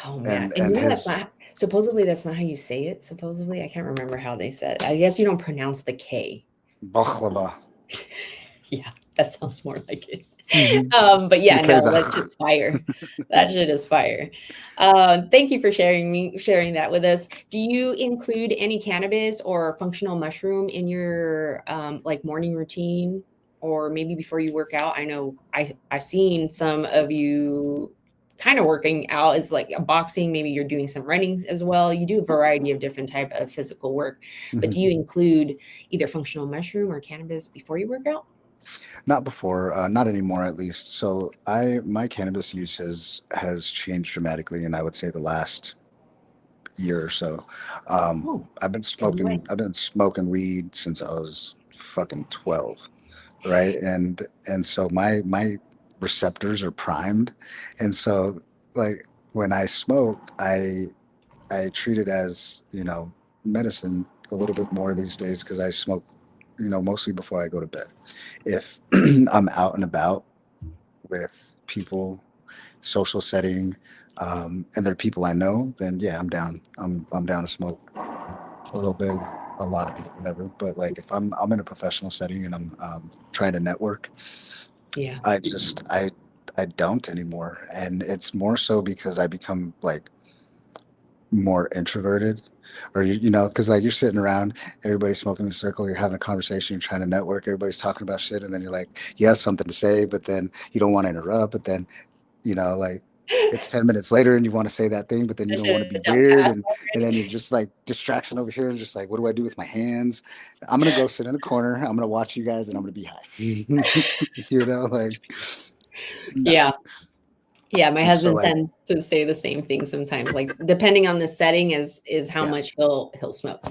Oh man. And and you know that's his not supposedly that's not how you say it. Supposedly, I can't remember how they said it. I guess you don't pronounce the K. baklava. Yeah, that sounds more like it. Mhm. But yeah, Because no, that's just fire. That shit is fire. Thank you for sharing that with us. Do you include any cannabis or functional mushroom in your like morning routine, or maybe before you work out? I know I've seen some of you kind of working out is like a boxing. Maybe you're doing some running as well. You do a variety of different type of physical work, but do you include either functional mushroom or cannabis before you work out? Not before, not anymore at least. So my cannabis use has changed dramatically, and I would say the last year or so. Oh, tell me why. I've been smoking weed since I was fucking 12, right? And so my receptors are primed, and so like when I smoke, I treat it as, medicine a little bit more these days because I smoke, mostly before I go to bed. If I'm out and about with people, social setting, and they're people I know, then yeah, I'm down. I'm down to smoke a little bit, a lot of it, whatever. But like if I'm in a professional setting and I'm trying to network, Yeah. I just I don't anymore, and it's more so because I become like more introverted, or because like you're sitting around, everybody's smoking in a circle, you're having a conversation, you're trying to network, everybody's talking about shit, and then you're like, you have something to say, but then you don't want to interrupt, but then like it's 10 minutes later and you want to say that thing, but then you That don't want to shit be don't weird, pass and then already. you're just like distraction over here and just like, what do I do with my hands? I'm gonna go sit in a corner, I'm gonna watch you guys, and I'm gonna be high. Like no. Yeah. Yeah, my And so husband like tends to say the same thing sometimes. Like depending on the setting is how yeah, much he'll smoke. The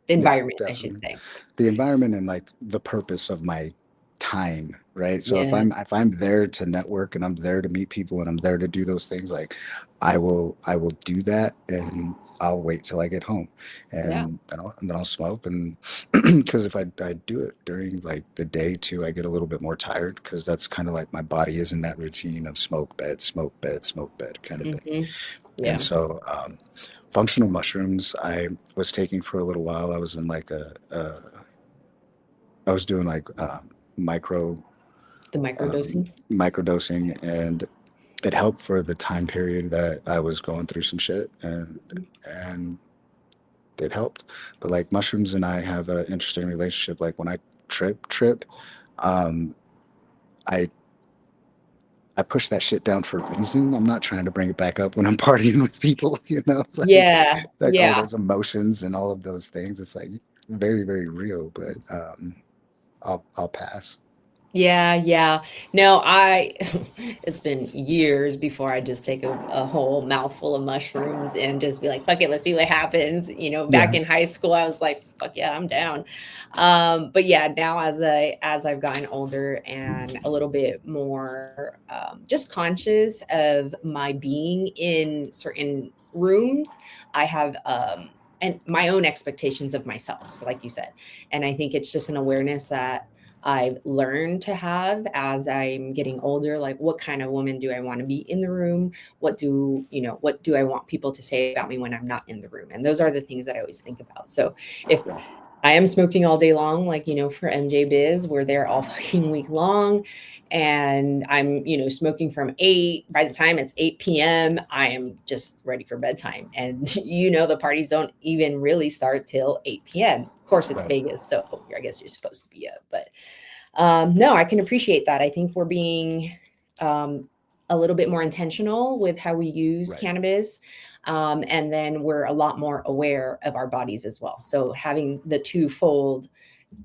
yeah, environment, I should definitely. say. The environment and like the purpose of my time, right? So Yeah. if I'm there to network and I'm there to meet people and I'm there to do those things, like I will do that, and I'll wait till I get home, Yeah. and then I'll smoke, and because if I do it during like the day too, I get a little bit more tired because that's kind of like my body is in that routine of smoke bed, smoke bed kind of thing. Hmm. And Yeah. so functional mushrooms I was taking for a little while. I was in like I was doing like micro The microdosing. microdosing, and it helped for the time period that I was going through some shit, and it helped. But like mushrooms and I have an interesting relationship. Like when I trip, um, I I push that shit down for a reason. I'm not trying to bring it back up when I'm partying with people, Yeah. like all Yeah. those emotions and all of those things. It's like very, very real, but I'll pass. Yeah. No, it's been years before I just take a whole mouthful of mushrooms and just be like, fuck it, let's see what happens. Back Yeah. in high school, I was like, fuck yeah, I'm down. But yeah, now as I've gotten older and a little bit more just conscious of my being in certain rooms, I have and my own expectations of myself. So like you said, and I think it's just an awareness that I've learned to have as I'm getting older. Like, what kind of woman do I want to be in the room? What do I want people to say about me when I'm not in the room? And those are the things that I always think about. So if I am smoking all day long, like, for MJ Biz, we're there all fucking week long. And I'm, smoking from 8. By the time it's 8 p.m., I am just ready for bedtime. And, the parties don't even really start till 8 p.m. Of course, it's Right. Vegas. So I guess you're supposed to be up. But no, I can appreciate that. I think we're being a little bit more intentional with how we use Right. cannabis. And then we're a lot more aware of our bodies as well. So having the twofold,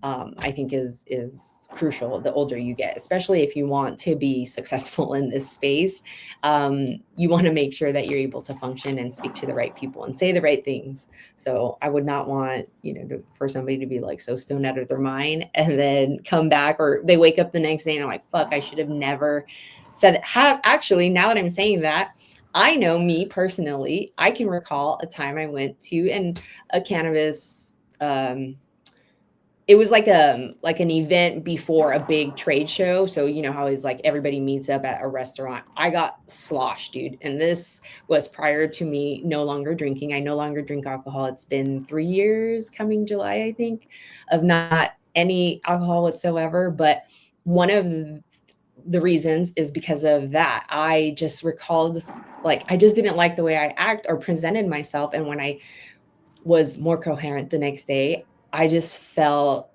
I think is crucial the older you get, especially if you want to be successful in this space. You want to make sure that you're able to function and speak to the right people and say the right things. So I would not want, for somebody to be like so stoned out of their mind and then come back, or they wake up the next day and are like, fuck, I should have never said it. Actually, now that I'm saying that, I know me personally, I can recall a time I went to a cannabis, it was like an event before a big trade show. So how it's like everybody meets up at a restaurant. I got sloshed, dude. And this was prior to me no longer drinking. I no longer drink alcohol. It's been 3 years coming July, I think, of not any alcohol whatsoever. But one of the reasons is because of that. I just recalled, like, I just didn't like the way I act or presented myself. And when I was more coherent the next day, I just felt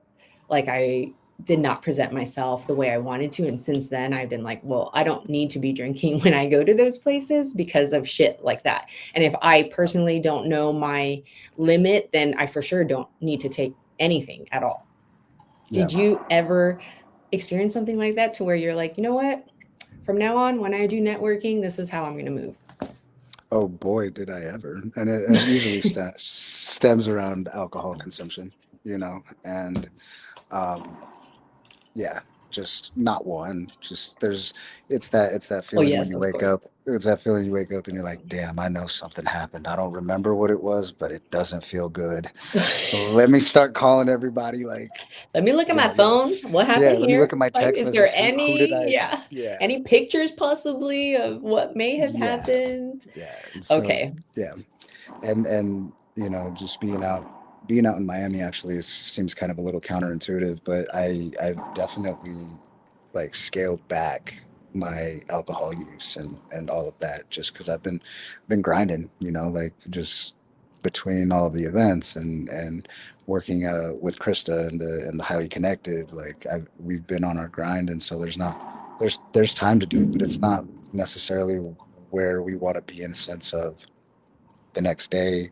like I did not present myself the way I wanted to. And since then, I've been like, well, I don't need to be drinking when I go to those places because of shit like that. And if I personally don't know my limit, then I for sure don't need to take anything at all. Did you ever experience something like that to where you're like, you know what? From now on, when I do networking, this is how I'm going to move. Oh boy, did I ever. And it usually stems around alcohol consumption, and um, yeah, just not one. Just it's that Oh, feeling when yes, you of wake course. up. It's that feeling you wake up and you're like, damn, I know something happened. I don't remember what it was, but it doesn't feel good. Let me start calling everybody like, Let me look at my yeah, yeah, phone. What yeah. happened Let me look here? at my Like, text is there message. Who did any, I? yeah, Yeah, any pictures possibly of what may have yeah, happened? yeah. And so Okay. yeah, and just being out in Miami actually seems kind of a little counterintuitive, but I've definitely like scaled back my alcohol use and all of that just because I've been grinding, like just between all of the events and working with Krista and the highly connected, like we've been on our grind, and so there's time to do it, but it's not necessarily where we want to be in a sense of the next day,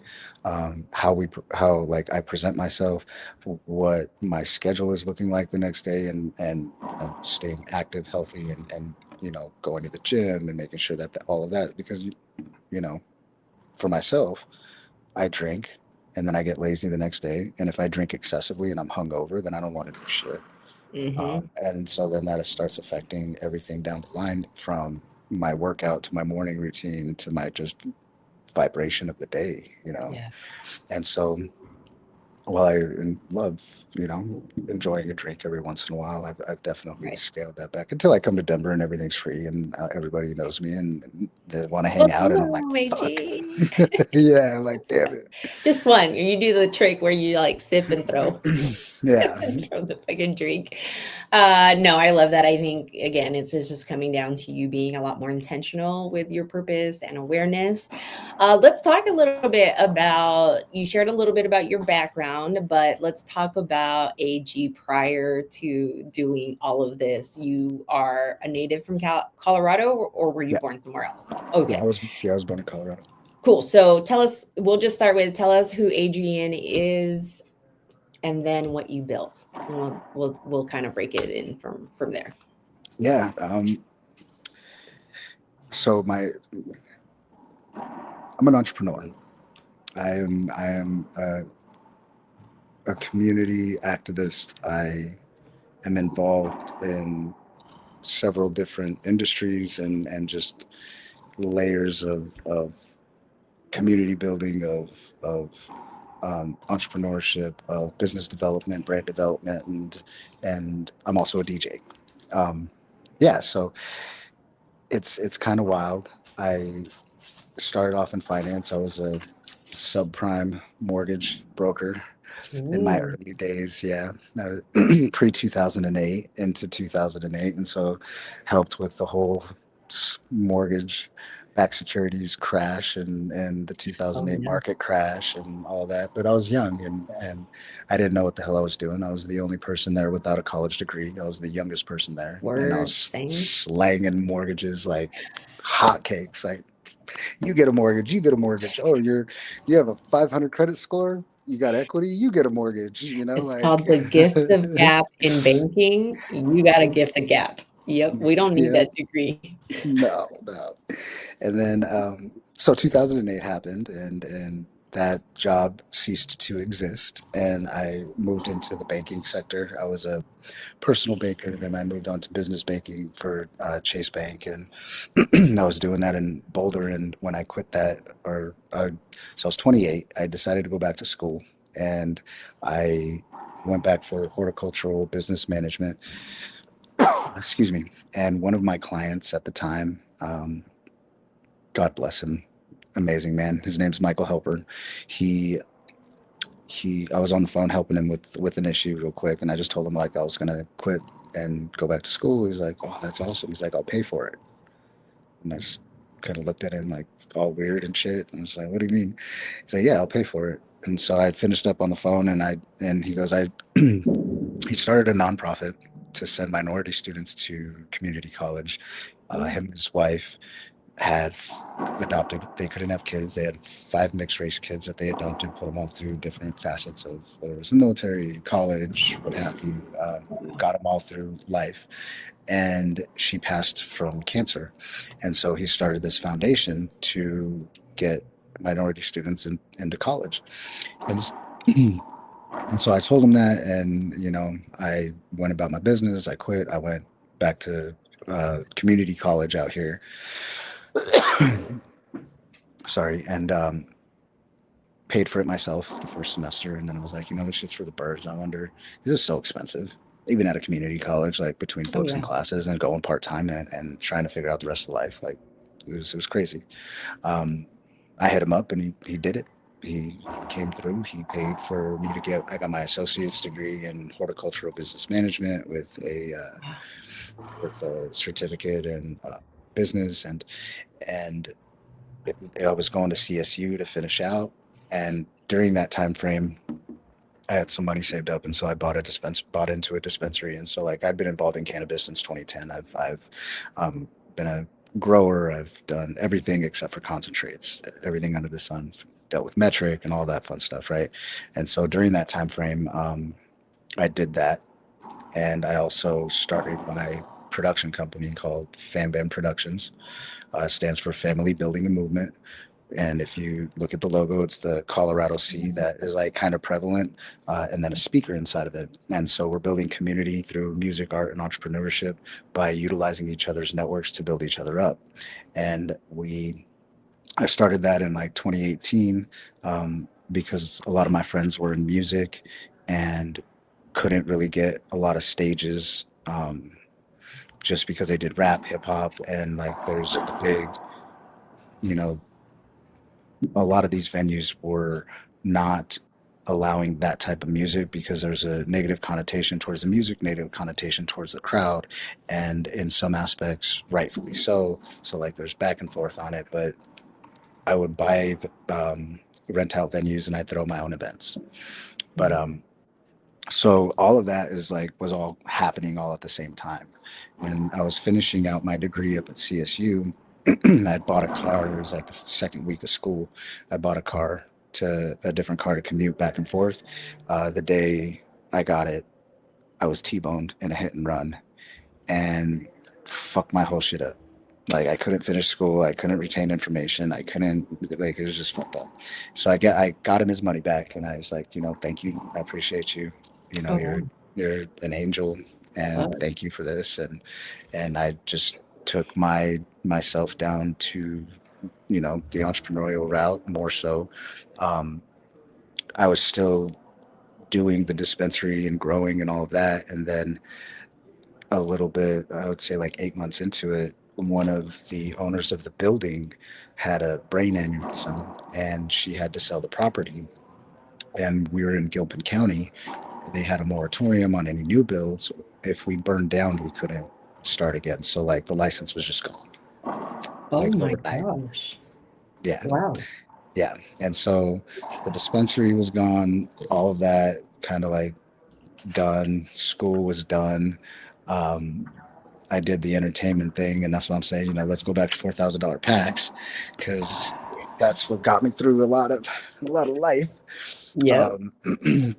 how like I present myself, what my schedule is looking like the next day, and staying active, healthy, and going to the gym and making sure that all of that, because you know for myself, I drink and then I get lazy the next day, and if I drink excessively and I'm hungover, then I don't want to do shit. Mm-hmm. And so then that starts affecting everything down the line, from my workout to my morning routine to my just vibration of the day. Yeah. And so while I love, enjoying a drink every once in a while, I've definitely Right. scaled that back until I come to Denver and everything's free and everybody knows me and they want to Well, hang out, and I'm like, hello, fuck. AG. Yeah, I'm like, damn it. Just one. You do the trick where you like sip and throw. Yeah. And throw the fucking drink. No, I love that. I think again, it's just coming down to you being a lot more intentional with your purpose and awareness. Let's talk a little bit about, you shared a little bit about your background, but let's talk about AG prior to doing all of this. You are a native from Colorado, or were you Yeah. born somewhere else? Yeah. Okay. I was born in Colorado. Cool. So tell us, we'll just start with, tell us who Adrian is, and then what you built. And we'll kind of break it in from there. Yeah. So I'm an entrepreneur. I am a community activist. I am involved in several different industries and just layers of community building, of entrepreneurship, of business development, brand development, and I'm also a DJ. Um, yeah, so it's kind of wild. I started off in finance. I was a subprime mortgage broker in my Ooh, early days. Yeah, pre 2008 into 2008, and so helped with the whole mortgage backed securities crash and the oh 2008 yeah, market crash and all that. But I was young and I didn't know what the hell I was doing. I was the only person there without a college degree. I was the youngest person there, and I was word, same. slanging mortgages like hotcakes. Like, you get a mortgage, you get a mortgage. Oh, you have a 500 credit score, you got equity, you get a mortgage, It's like called the gift of gap in banking. You got to gift a gap. Yep, we don't need yeah, that degree. no. And then so 2008 happened and that job ceased to exist and I moved into the banking sector. I was a personal banker, then I moved on to business banking for Chase Bank, and I was doing that in Boulder. And when I quit that, so I was 28, I decided to go back to school, and I went back for horticultural business management. Excuse me. And one of my clients at the time, God bless him, amazing man. His name's Michael Helper. He I was on the phone helping him with an issue real quick, and I just told him like I was gonna quit and go back to school. He's like, "Oh, that's awesome." He's like, "I'll pay for it." And I just kind of looked at him like all weird and shit. And I was like, "What do you mean?" He's like, "Yeah, I'll pay for it." And so I finished up on the phone, and he goes, he started a nonprofit to send minority students to community college. Mm, Him and his wife had adopted, they couldn't have kids. They had 5 mixed race kids that they adopted, put them all through different facets of whether it was the military, college, what have you, got them all through life. And she passed from cancer. And so he started this foundation to get minority students into college. And, and so I told him that, and, I went about my business. I quit. I went back to community college out here. Sorry, and paid for it myself the first semester, and then I was like, this shit's for the birds. I wonder, this is so expensive, even at a community college, like between oh books and yeah. classes and going part time and trying to figure out the rest of life, like it was crazy. Um, I hit him up, and he did it. He came through. He paid for me to get. I got my associate's degree in horticultural business management with a certificate in business and I was going to CSU to finish out, and during that time frame, I had some money saved up, and so I bought into a dispensary, and so like I've been involved in cannabis since 2010. I've been a grower. I've done everything except for concentrates, everything under the sun. Dealt with metric and all that fun stuff, right? And so during that time frame, I did that, and I also started my production company called FamBam Productions. Stands for Family Building a Movement. And if you look at the logo, it's the Colorado C that is like kind of prevalent, and then a speaker inside of it. And so we're building community through music, art, and entrepreneurship by utilizing each other's networks to build each other up. And I started that in like 2018, because a lot of my friends were in music and couldn't really get a lot of stages. Just because they did rap, hip hop, and like there's a big, you know, a lot of these venues were not allowing that type of music because there's a negative connotation towards the music, negative connotation towards the crowd, and in some aspects, rightfully so. So like there's back and forth on it, but I would buy rent out venues and I throw my own events. But Mm. so all of that was all happening all at the same time. When I was finishing out my degree up at CSU, I bought a car. It was like the second week of school. I bought a car to a different car to commute back and forth. The day I got it, I was T-boned in a hit and run and fucked my whole shit up. Like I couldn't finish school, I couldn't retain information, I couldn't like it was just fucked up. So I got him his money back, and I was like, thank you, I appreciate you. Oh, You're an angel, wow. and thank you for this. And I just took myself down to the entrepreneurial route more so. Um, I was still doing the dispensary and growing and all of that, and then a little bit, I would say like 8 months into it, one of the owners of the building had a brain aneurysm and she had to sell the property. And we were in Gilpin County. They had a moratorium on any new builds. If we burned down, we couldn't start again. So like the license was just gone, Oh like my overnight. gosh. Yeah. Wow. Yeah. And so the dispensary was gone, all of that kind of like done. School was done. I did the entertainment thing, and that's what I'm saying. Let's go back to $4,000 packs, because that's what got me through a lot of life. Yep.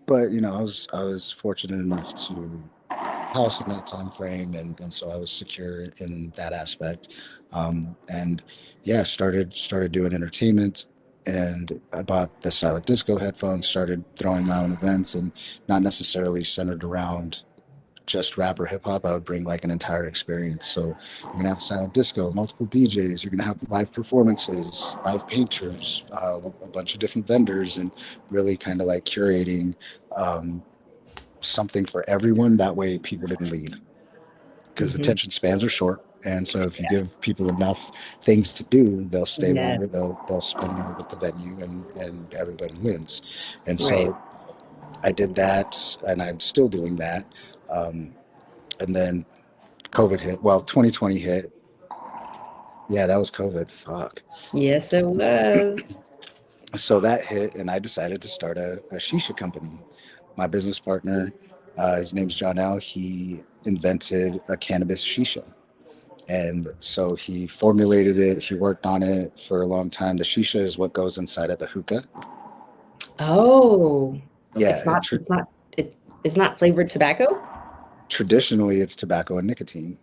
But I was fortunate enough to house in that time frame, and so I was secure in that aspect. And yeah, started doing entertainment. And I bought the silent disco headphones, started throwing my own events, and not necessarily centered around just rap or hip hop. I would bring like an entire experience. So you're gonna have silent disco, multiple DJs. You're gonna have live performances, live painters, a bunch of different vendors, and really kind of like curating um, something for everyone. That way, people didn't leave, because Hmm. attention spans are short. And so, if you give people enough things to do, they'll stay Yes. longer. They'll spend more with the venue, and everybody wins. And Right. so, I did that, and I'm still doing that. Um, and then COVID hit. Well, 2020 hit. Yeah, that was COVID. Fuck. Yes, it was. So that hit, and I decided to start a shisha company. My business partner, his name's John L. He invented a cannabis shisha. And so he formulated it. He worked on it for a long time. The shisha is what goes inside of the hookah. Oh, Yeah, it's not, it's not flavored tobacco? traditionally it's tobacco and nicotine.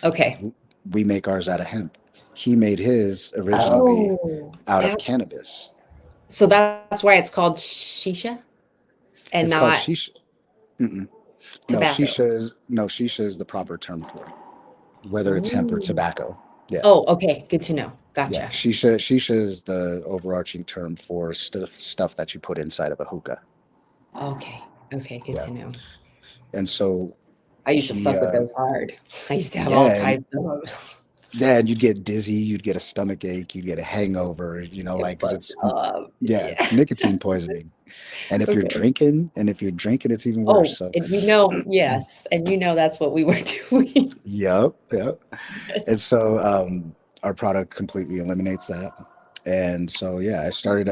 Okay. We make ours out of hemp. He made his originally Oh, out of that's cannabis. so that's why it's called shisha and It's called not shisha. Mm-mm. tobacco. Shisha is the proper term for it, whether it's hemp or Ooh. tobacco. Yeah, Oh, okay. Good to know. yeah. Gotcha. Shisha is the overarching term for stuff that you put inside of a hookah. Okay. Okay. Good Yeah, to know. and so I used to he, fuck with those hard. I used to have all yeah, types of them. and you'd get dizzy, you'd get a stomach ache, you'd get a hangover, Get like because fucked it's up. yeah, it's Yeah. nicotine poisoning. And Okay. if you're drinking, it's even worse. Oh, So, and yes, and that's what we were doing. yep. And so our product completely eliminates that. And so yeah, I started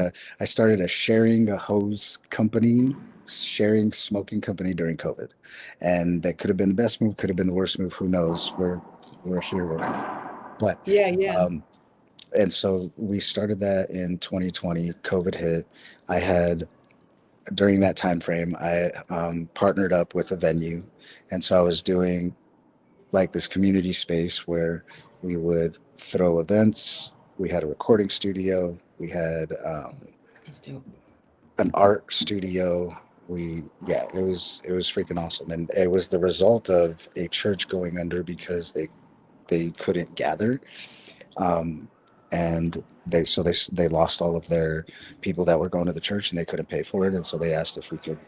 a sharing a hose company, sharing smoking company during COVID. And that could have been the best move, could have been the worst move, who knows? We're here right now. But Yeah, yeah. um and so we started that in 2020. COVID hit. I had During that time frame, I partnered up with a venue, and so I was doing like this community space where we would throw events. We had a recording studio. We had That's dope. an art studio. It was freaking awesome, and it was the result of a church going under because they couldn't gather, um, and they lost all of their people that were going to the church, and they couldn't pay for it, and so they asked if we could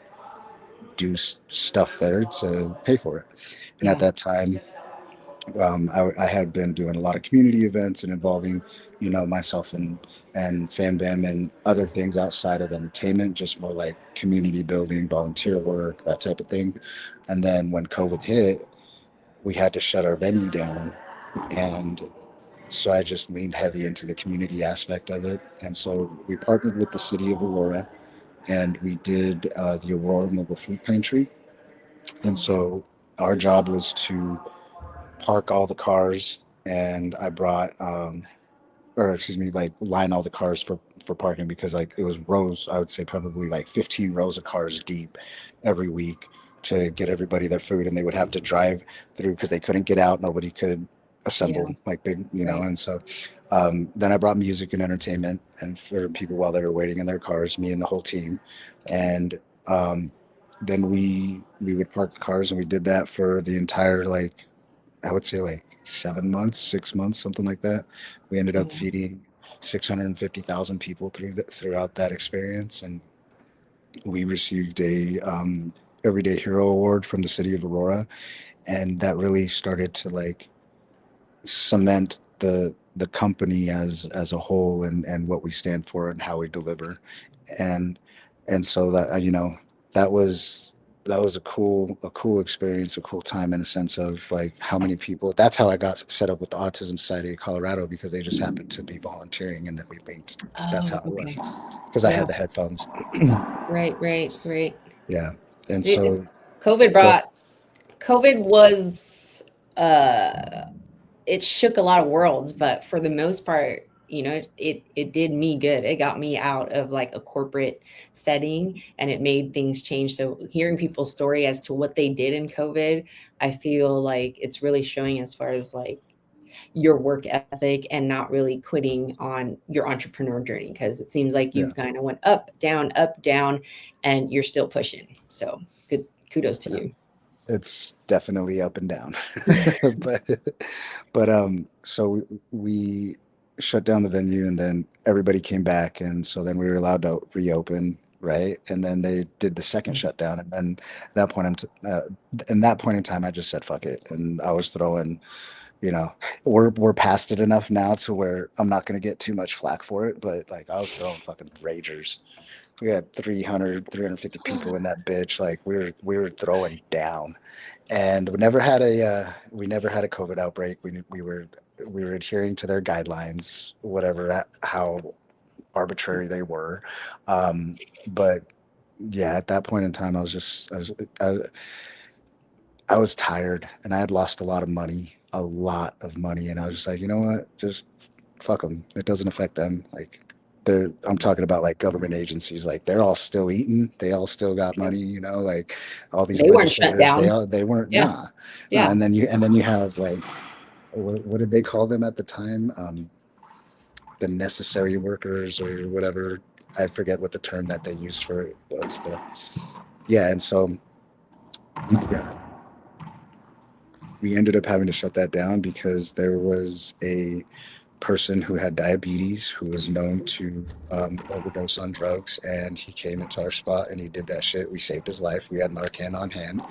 do stuff there to pay for it. And at Yeah. that time, I had been doing a lot of community events and involving, myself and Fam Bam and other things outside of entertainment, just more like community building, volunteer work, that type of thing. And then when COVID hit, we had to shut our venue down, and so I just leaned heavy into the community aspect of it. And so we partnered with the city of Aurora, and we did the Aurora Mobile Food Pantry. And so our job was to park all the cars, and I brought or excuse me, like line all the cars for parking, because like it was rows, I would say probably like 15 rows of cars deep every week to get everybody their food, and they would have to drive through because they couldn't get out. Nobody could Yeah. assemble like big, Right. and so then I brought music and entertainment and for people while they were waiting in their cars, me and the whole team. And then we would park the cars, and we did that for the entire, like, I would say like 7 months, 6 months, something like that. We ended up Oh, feeding 650,000 people throughout that experience, and we received a Everyday Hero Award from the city of Aurora, and that really started to like cement the company as a whole, and what we stand for and how we deliver. And and so that that was that was a cool experience, a cool time, in a sense of like how many people. That's how I got set up with the Autism Society of Colorado, because they just happened to be volunteering, and then we linked. That's how oh, it was, okay. because I Yeah. had the headphones. Right, right, right. Yeah. And so It's COVID go. brought COVID was it shook a lot of worlds, but for the most part, it did me good. It got me out of like a corporate setting and it made things change. So hearing people's story as to what they did in COVID, I feel like it's really showing as far as like your work ethic and not really quitting on your entrepreneur journey, because it seems like Yeah. you've kind of went up, down, and you're still pushing. So good kudos to you. It's definitely up and down. but so we shut down the venue, and then everybody came back, and so then we were allowed to reopen, right? And then they did the second shutdown, and then at that point in that point in time, I just said fuck it, and I was throwing, we're past it enough now to where I'm not going to get too much flack for it, but like I was throwing fucking ragers. We had 350 people in that bitch. Like we were throwing down, and we never had a COVID outbreak. We were adhering to their guidelines, whatever how arbitrary they were. But yeah, at that point in time, I was tired, and I had lost a lot of money, and I was just like, you know what, just fuck them. It doesn't affect them. Like I'm talking about like government agencies, like they're all still eating. They all still got Yeah. money, like all these They weren't shut legislators, down. they weren't, Yeah. nah, nah. Yeah. And then you have like, what did they call them at the time? The necessary workers or whatever. I forget what the term that they used for it was, but yeah. And so we, uh, we ended up having to shut that down because there was a person who had diabetes who was known to overdose on drugs, and he came into our spot and he did that shit. We saved his life. We had Narcan on hand,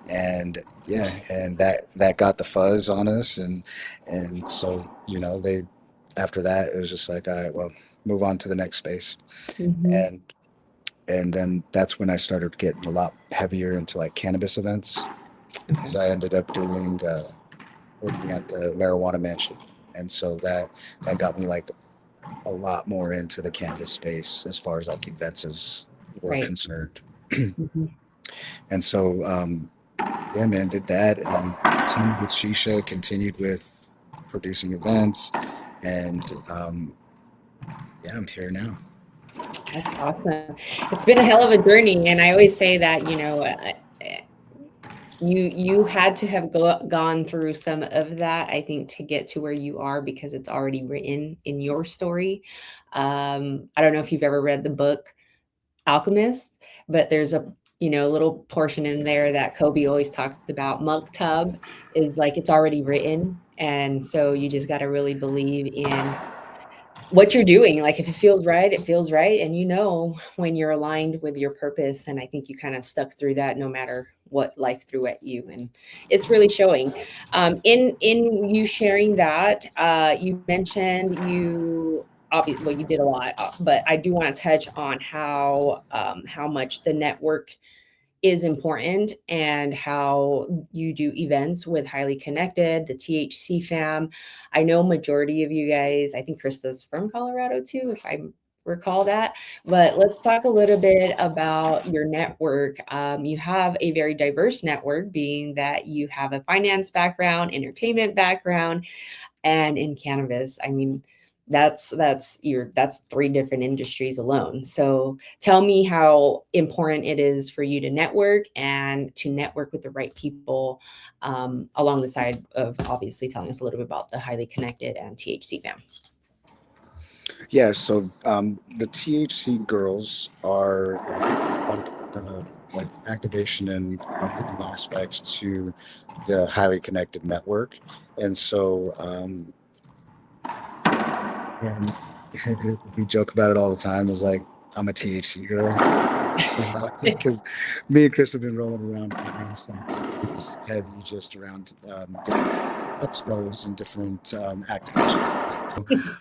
and yeah, and that got the fuzz on us, and so they after that it was just like, all right, well, move on to the next space. Hmm. And and then that's when I started getting a lot heavier into like cannabis events, Okay. because I ended up doing working at the marijuana mansion, and so that got me like a lot more into the cannabis space as far as like events as were Right. concerned. Hmm. And so yeah, man, did that, continued with Shisha, continued with producing events, and yeah, I'm here now. That's awesome. It's been a hell of a journey, and I always say that you had to have gone through some of that, I think, to get to where you are, because it's already written in your story. I don't know if you've ever read the book Alchemist, but there's a little portion in there that Kobe always talks about. Mug tub is like it's already written, and so you just got to really believe in what you're doing. Like if it feels right, it feels right, and when you're aligned with your purpose. And I think you kind of stuck through that no matter what life threw at you, and it's really showing. In you sharing that, you mentioned you obviously, well, you did a lot, but I do want to touch on how much the network is important and how you do events with Highly Connected, the THC fam. I know majority of you guys, I think Krista's from Colorado too, if I recall that. But let's talk a little bit about your network. You have a very diverse network, being that you have a finance background, entertainment background, and in cannabis. I mean, that's three different industries alone. So tell me how important it is for you to network and to network with the right people, along the side of obviously telling us a little bit about the highly connected and THC fam. Yeah, so the THC girls are like activation and marketing aspects to the highly connected network, and so and we joke about it all the time. Is like I'm a THC girl because me and Chris have been rolling around for the last like 2 years, heavy just around different expos and different activations.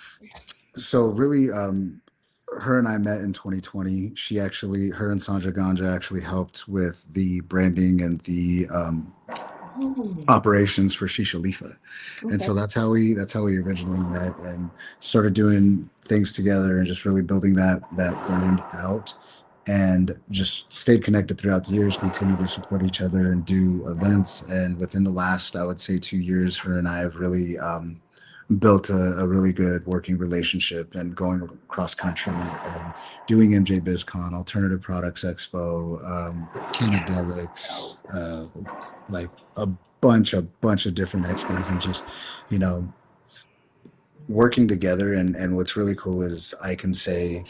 So really, her and I met in 2020. Her and Sandra Ganja actually helped with the branding and the Oh, operations for Shisha Leafa. And okay. so that's how we originally met and started doing things together and just really building that brand out and just stayed connected throughout the years, continued to support each other and do events. And within the last, I would say 2 years, her and I have really built a really good working relationship and going across country and doing MJ BizCon, Alternative Products Expo, Cannabis, like a bunch of different expos and just, you know, working together. And what's really cool is I can say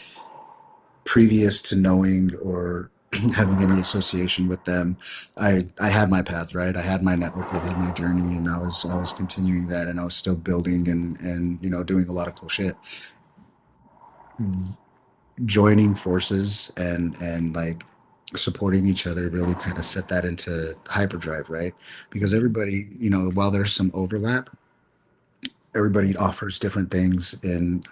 previous to knowing or having any association with them, I had my path, right. I had my network, I had my journey, and I was continuing that, and I was still building and doing a lot of cool shit. Joining forces and like supporting each other really kind of set that into hyperdrive, right? Because everybody, while there's some overlap, everybody offers different things in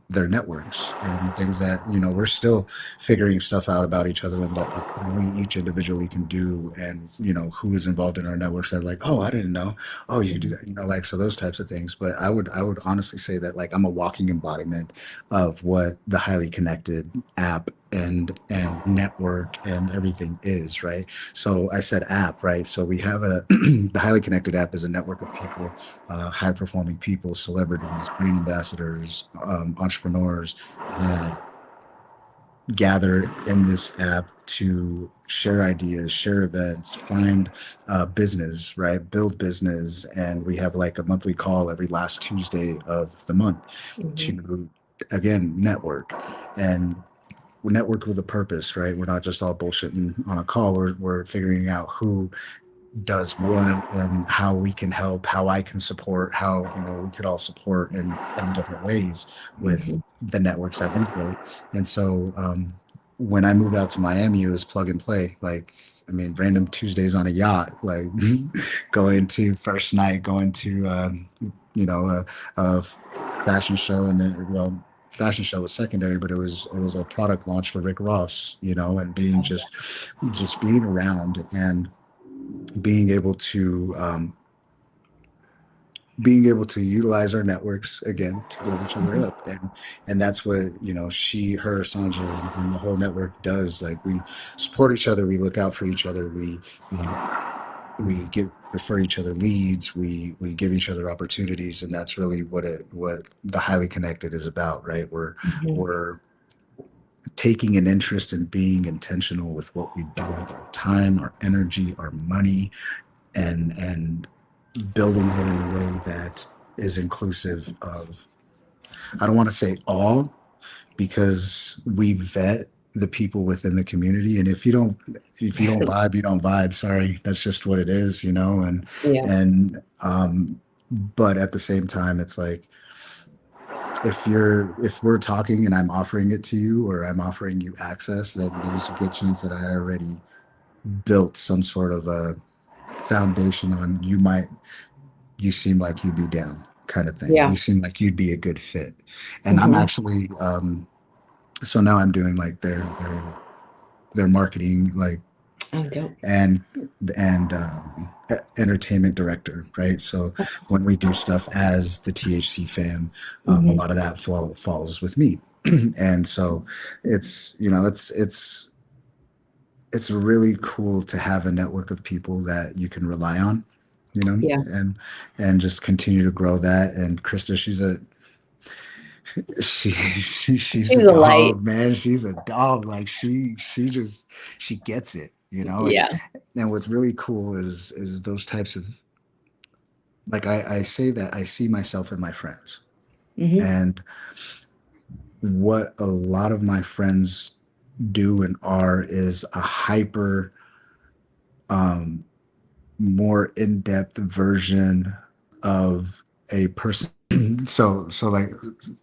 their networks and things that we're still figuring stuff out about each other and what we each individually can do, and who is involved in our networks that are like, oh, I didn't know, oh, you do Mhm. that, like, so those types of things. But I would honestly say that, like, I'm a walking embodiment of what the highly connected app and network and everything is, right? So I said app, right? So we have the highly connected app is a network of people, high performing people, celebrities, brand ambassadors, entrepreneurs that gather in this app to share ideas, share events, find business, right? Build business. And we have like a monthly call every last Tuesday of the month Mhm. to, again, network. And we network with a purpose, right? We're not just all bullshitting on a call. We're figuring out who does what and how we can help, how I can support, how we could all support in different ways with Mhm. the networks that we built. And so when I moved out to Miami, it was plug and play. Like, I mean, random Tuesdays on a yacht, like going to first night, going to you know a fashion show, and then, well, fashion show was secondary, but it was a product launch for Rick Ross, and being just being around and being able to utilize our networks again to build each other Mhm. up. And that's what her, Sanja, and the whole network does. Like, we support each other, we look out for each other, we give refer each other leads, we give each other opportunities. And that's really what the highly connected is about, right? Mhm. We're taking an interest in being intentional with what we do with our time, our energy, our money, and building it in a way that is inclusive of, I don't want to say all, because we vet the people within the community. And if you don't vibe, you don't vibe. Sorry, that's just what it is, and Yeah. but at the same time, it's like, if we're talking and I'm offering it to you, or I'm offering you access, then there's a good chance that I already built some sort of a foundation on, you seem like you'd be down, kind of thing. Yeah. You seem like you'd be a good fit. And I'm Mhm. actually, so now I'm doing like their marketing, like, Oh, dope. and entertainment director, right? So when we do stuff as the THC fam, a Mhm. lot of that falls with me. And so it's really cool to have a network of people that you can rely on, Yeah. and just continue to grow that. And Krista, She's She's a a light. dog, man. She's a dog. Like she gets it, you know. Yeah. And what's really cool is those types of, like, I say that I see myself in my friends, Hmm. and what a lot of my friends do and are is a hyper, um more in-depth version of a person. So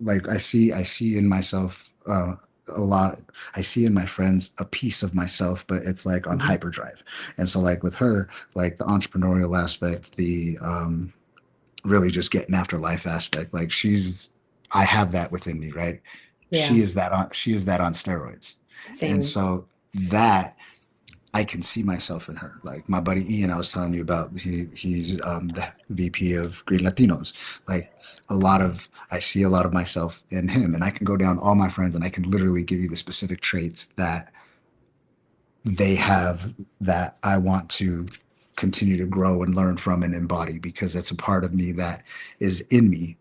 like I see in myself, a lot. I see in my friends a piece of myself, but it's like on Hmm. hyperdrive. And so like with her, like the entrepreneurial aspect, the really just getting after life aspect, like I have that within me, right? Yeah. She is that on steroids. And Same. so that I can see myself in her. Like my buddy Ian, I was telling you about, he's the VP of Green Latinos. Like I see a lot of myself in him, and I can go down all my friends, and I can literally give you the specific traits that they have that I want to continue to grow and learn from and embody, because it's a part of me that is in me.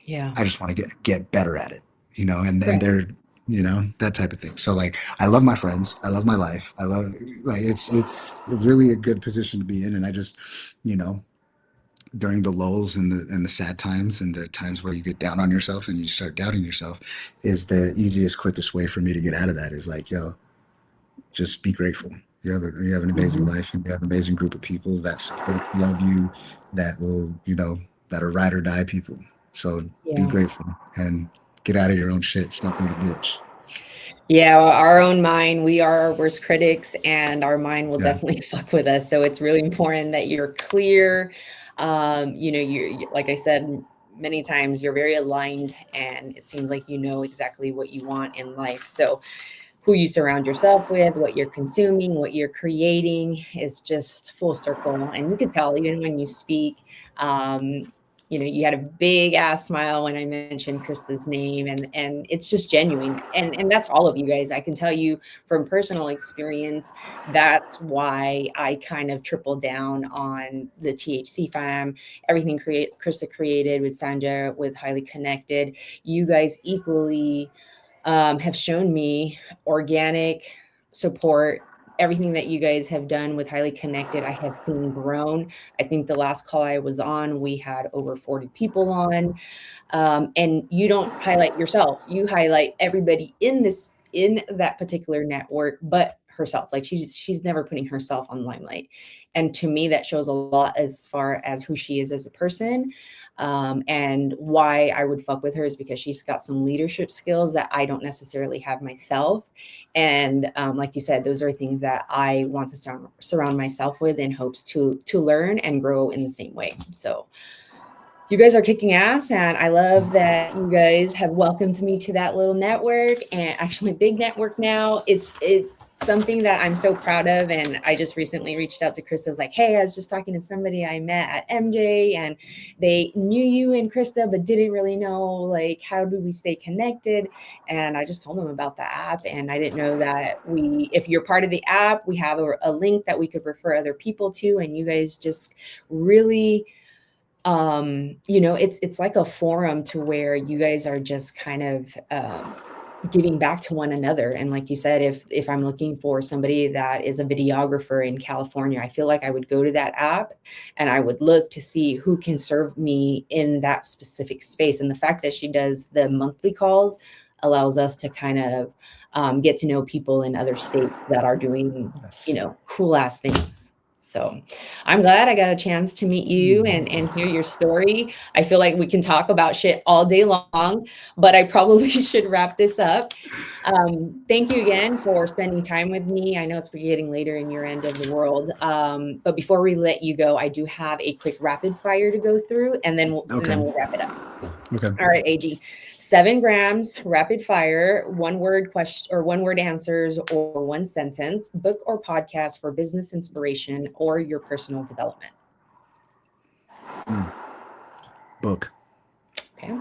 Yeah. I just want to get better at it, you know, and Right. they're, you know, that type of thing. So like I love my friends, I love my life. I love, like, it's really a good position to be in. And I just, you know, during the lulls and the sad times and the times where you get down on yourself and you start doubting yourself, is the easiest, quickest way for me to get out of that, is like, yo, just be grateful. You have an amazing Hmm. life, and you have an amazing group of people that support, love you, that will, you know, that are ride or die people. So be Yeah. grateful and get out of your own shit. Stop being a bitch. Yeah, well, our own mind, we are our worst critics, and our mind will Yeah. definitely fuck with us. So it's really important that you're clear. Like I said many times, you're very aligned, and it seems like you know exactly what you want in life. So who you surround yourself with, what you're consuming, what you're creating is just full circle. And you could tell even when you speak. You had a big ass smile when I mentioned Krista's name, and it's just genuine. And that's all of you guys. I can tell you from personal experience, that's why I kind of tripled down on the THC fam, everything Krista created with Sanja, with Highly Connected. You guys equally have shown me organic support. Everything that you guys have done with Highly Connected, I have seen grown. I think the last call I was on, we had over 40 people on. And you don't highlight yourselves. You highlight everybody in that particular network, but herself. Like she's never putting herself on the limelight. And to me, that shows a lot as far as who she is as a person. And why I would fuck with her is because she's got some leadership skills that I don't necessarily have myself. And like you said, those are things that I want to surround myself with in hopes to learn and grow in the same way. So you guys are kicking ass, and I love that you guys have welcomed me to that little network, and actually big network now. It's something that I'm so proud of, and I just recently reached out to Krista. I was like, hey, I was just talking to somebody I met at MJ, and they knew you and Krista, but didn't really know, like, how do we stay connected? And I just told them about the app, and I didn't know that if you're part of the app, we have a link that we could refer other people to, and you guys just really it's like a forum to where you guys are just kind of giving back to one another. And like you said, if I'm looking for somebody that is a videographer in California, I feel like I would go to that app and I would look to see who can serve me in that specific space. And the fact that she does the monthly calls allows us to kind of get to know people in other states that are doing Yes. cool ass things. So I'm glad I got a chance to meet you and hear your story. I feel like we can talk about shit all day long, but I probably should wrap this up. Thank you again for spending time with me. I know it's getting later in your end of the world. But before we let you go, I do have a quick rapid fire to go through, and then Okay. we'll wrap it up. Okay. All right, AG. 7 grams, rapid fire, one word question or one word answers or one sentence, book or podcast for business inspiration or your personal development. Book. Okay.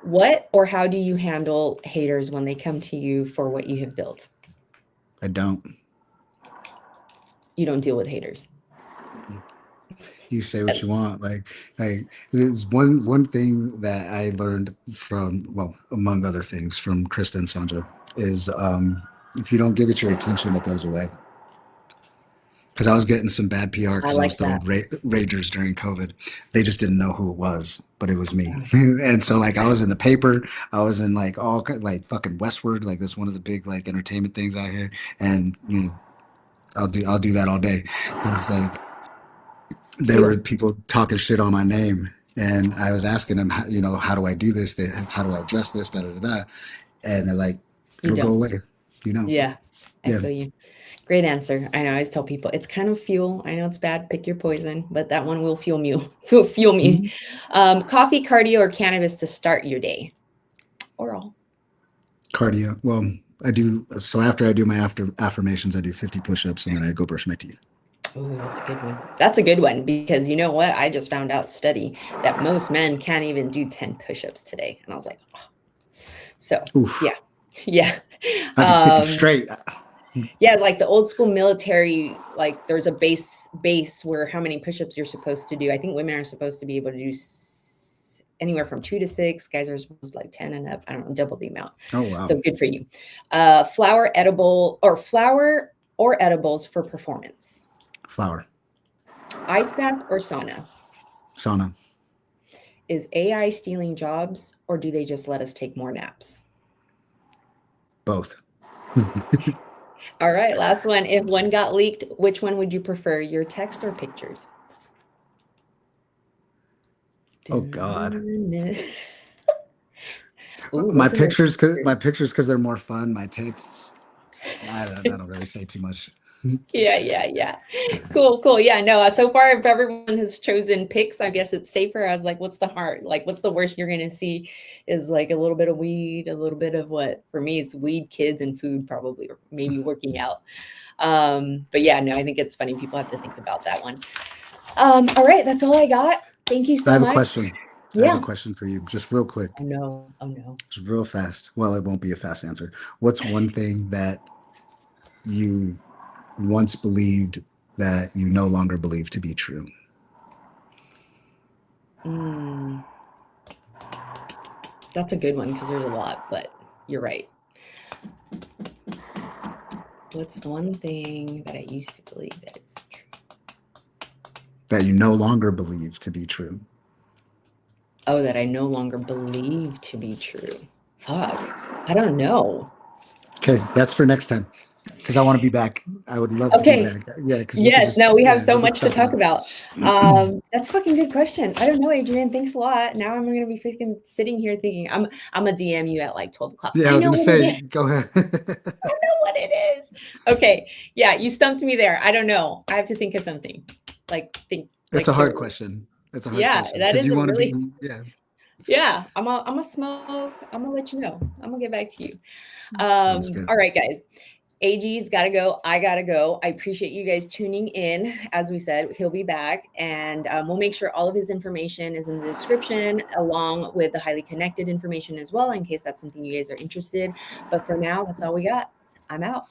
What or how do you handle haters when they come to you for what you have built? I don't. You don't deal with haters. You say what you want. Like there's one thing that I learned from, well, among other things, from Krista and Sandra is if you don't give it your attention, it goes away. Because I was getting some bad PR I because I was like throwing that. ragers during COVID. They just didn't know who it was, but it was me. And so like I was in the paper, I was in like like fucking Westward, like this one of the big like entertainment things out here, and I'll do that all day. It's like there were Fuel. people talking shit on my name, and I was asking them, how do I do this? How do I address this? Da da da da. And they're like, You it'll go don't. away. Yeah, I Yeah. feel you. Great answer. I know. I always tell people it's kind of fuel. I know it's bad. Pick your poison, but that one will fuel me. Fuel me. Coffee, cardio, or cannabis to start your day, or all. Cardio. Well, I do. So after I do my affirmations, I do 50 push-ups, and then I go brush my teeth. Oh, that's a good one. That's a good one because you know what? I just found out study that most men can't even do 10 push-ups today, and I was like, oh. So Oof. yeah. I do 50 straight. Yeah, like the old school military, like there's a base where how many push-ups you're supposed to do. I think women are supposed to be able to do anywhere from 2 to 6. Guys are supposed to like 10 and up. I don't know, double the amount. Oh wow. So good for you. Flower or edibles for performance. Flower. Ice bath or sauna? Sauna. Is AI stealing jobs or do they just let us take more naps? Both. All right, last one. If one got leaked, which one would you prefer, your text or pictures? Oh God. Ooh, my pictures because they're more fun. My texts, I don't really say too much. Yeah. Cool. Yeah, no. So far, if everyone has chosen pics, I guess it's safer. I was like, what's the heart? Like, what's the worst you're gonna see? Is like a little bit of weed, a little bit of what? For me, it's weed, kids, and food, probably, or maybe working out. But yeah, no, I think it's funny. People have to think about that one. All right, that's all I got. Thank you so much. I have a question. Yeah. I have a question for you, just real quick. Oh no. Just real fast. Well, it won't be a fast answer. What's one thing that you once believed that you no longer believe to be true? That's a good one because there's a lot, but you're right. What's one thing that I used to believe that is true? That you no longer believe to be true. Oh, that I no longer believe to be true. Fuck. I don't know. Okay, that's for next time. Because I want to be back. I would love to be back. Yeah. Yes. No, we have so much to talk about. That's a fucking good question. I don't know, Adrian. Thanks a lot. Now I'm going to be freaking sitting here thinking I'm a DM you at like 12 o'clock. Yeah, I was going to say, go ahead. I don't know what it is. Okay. Yeah, you stumped me there. I don't know. I have to think of something. It's a hard question. It's a hard question. That is you want really. to be. Yeah. I'm a smoke. I'm gonna let you know. I'm gonna get back to you. Sounds good. All right, guys. AG's got to go. I got to go. I appreciate you guys tuning in. As we said, he'll be back, and we'll make sure all of his information is in the description along with the highly connected information as well, in case that's something you guys are interested. But for now, that's all we got. I'm out.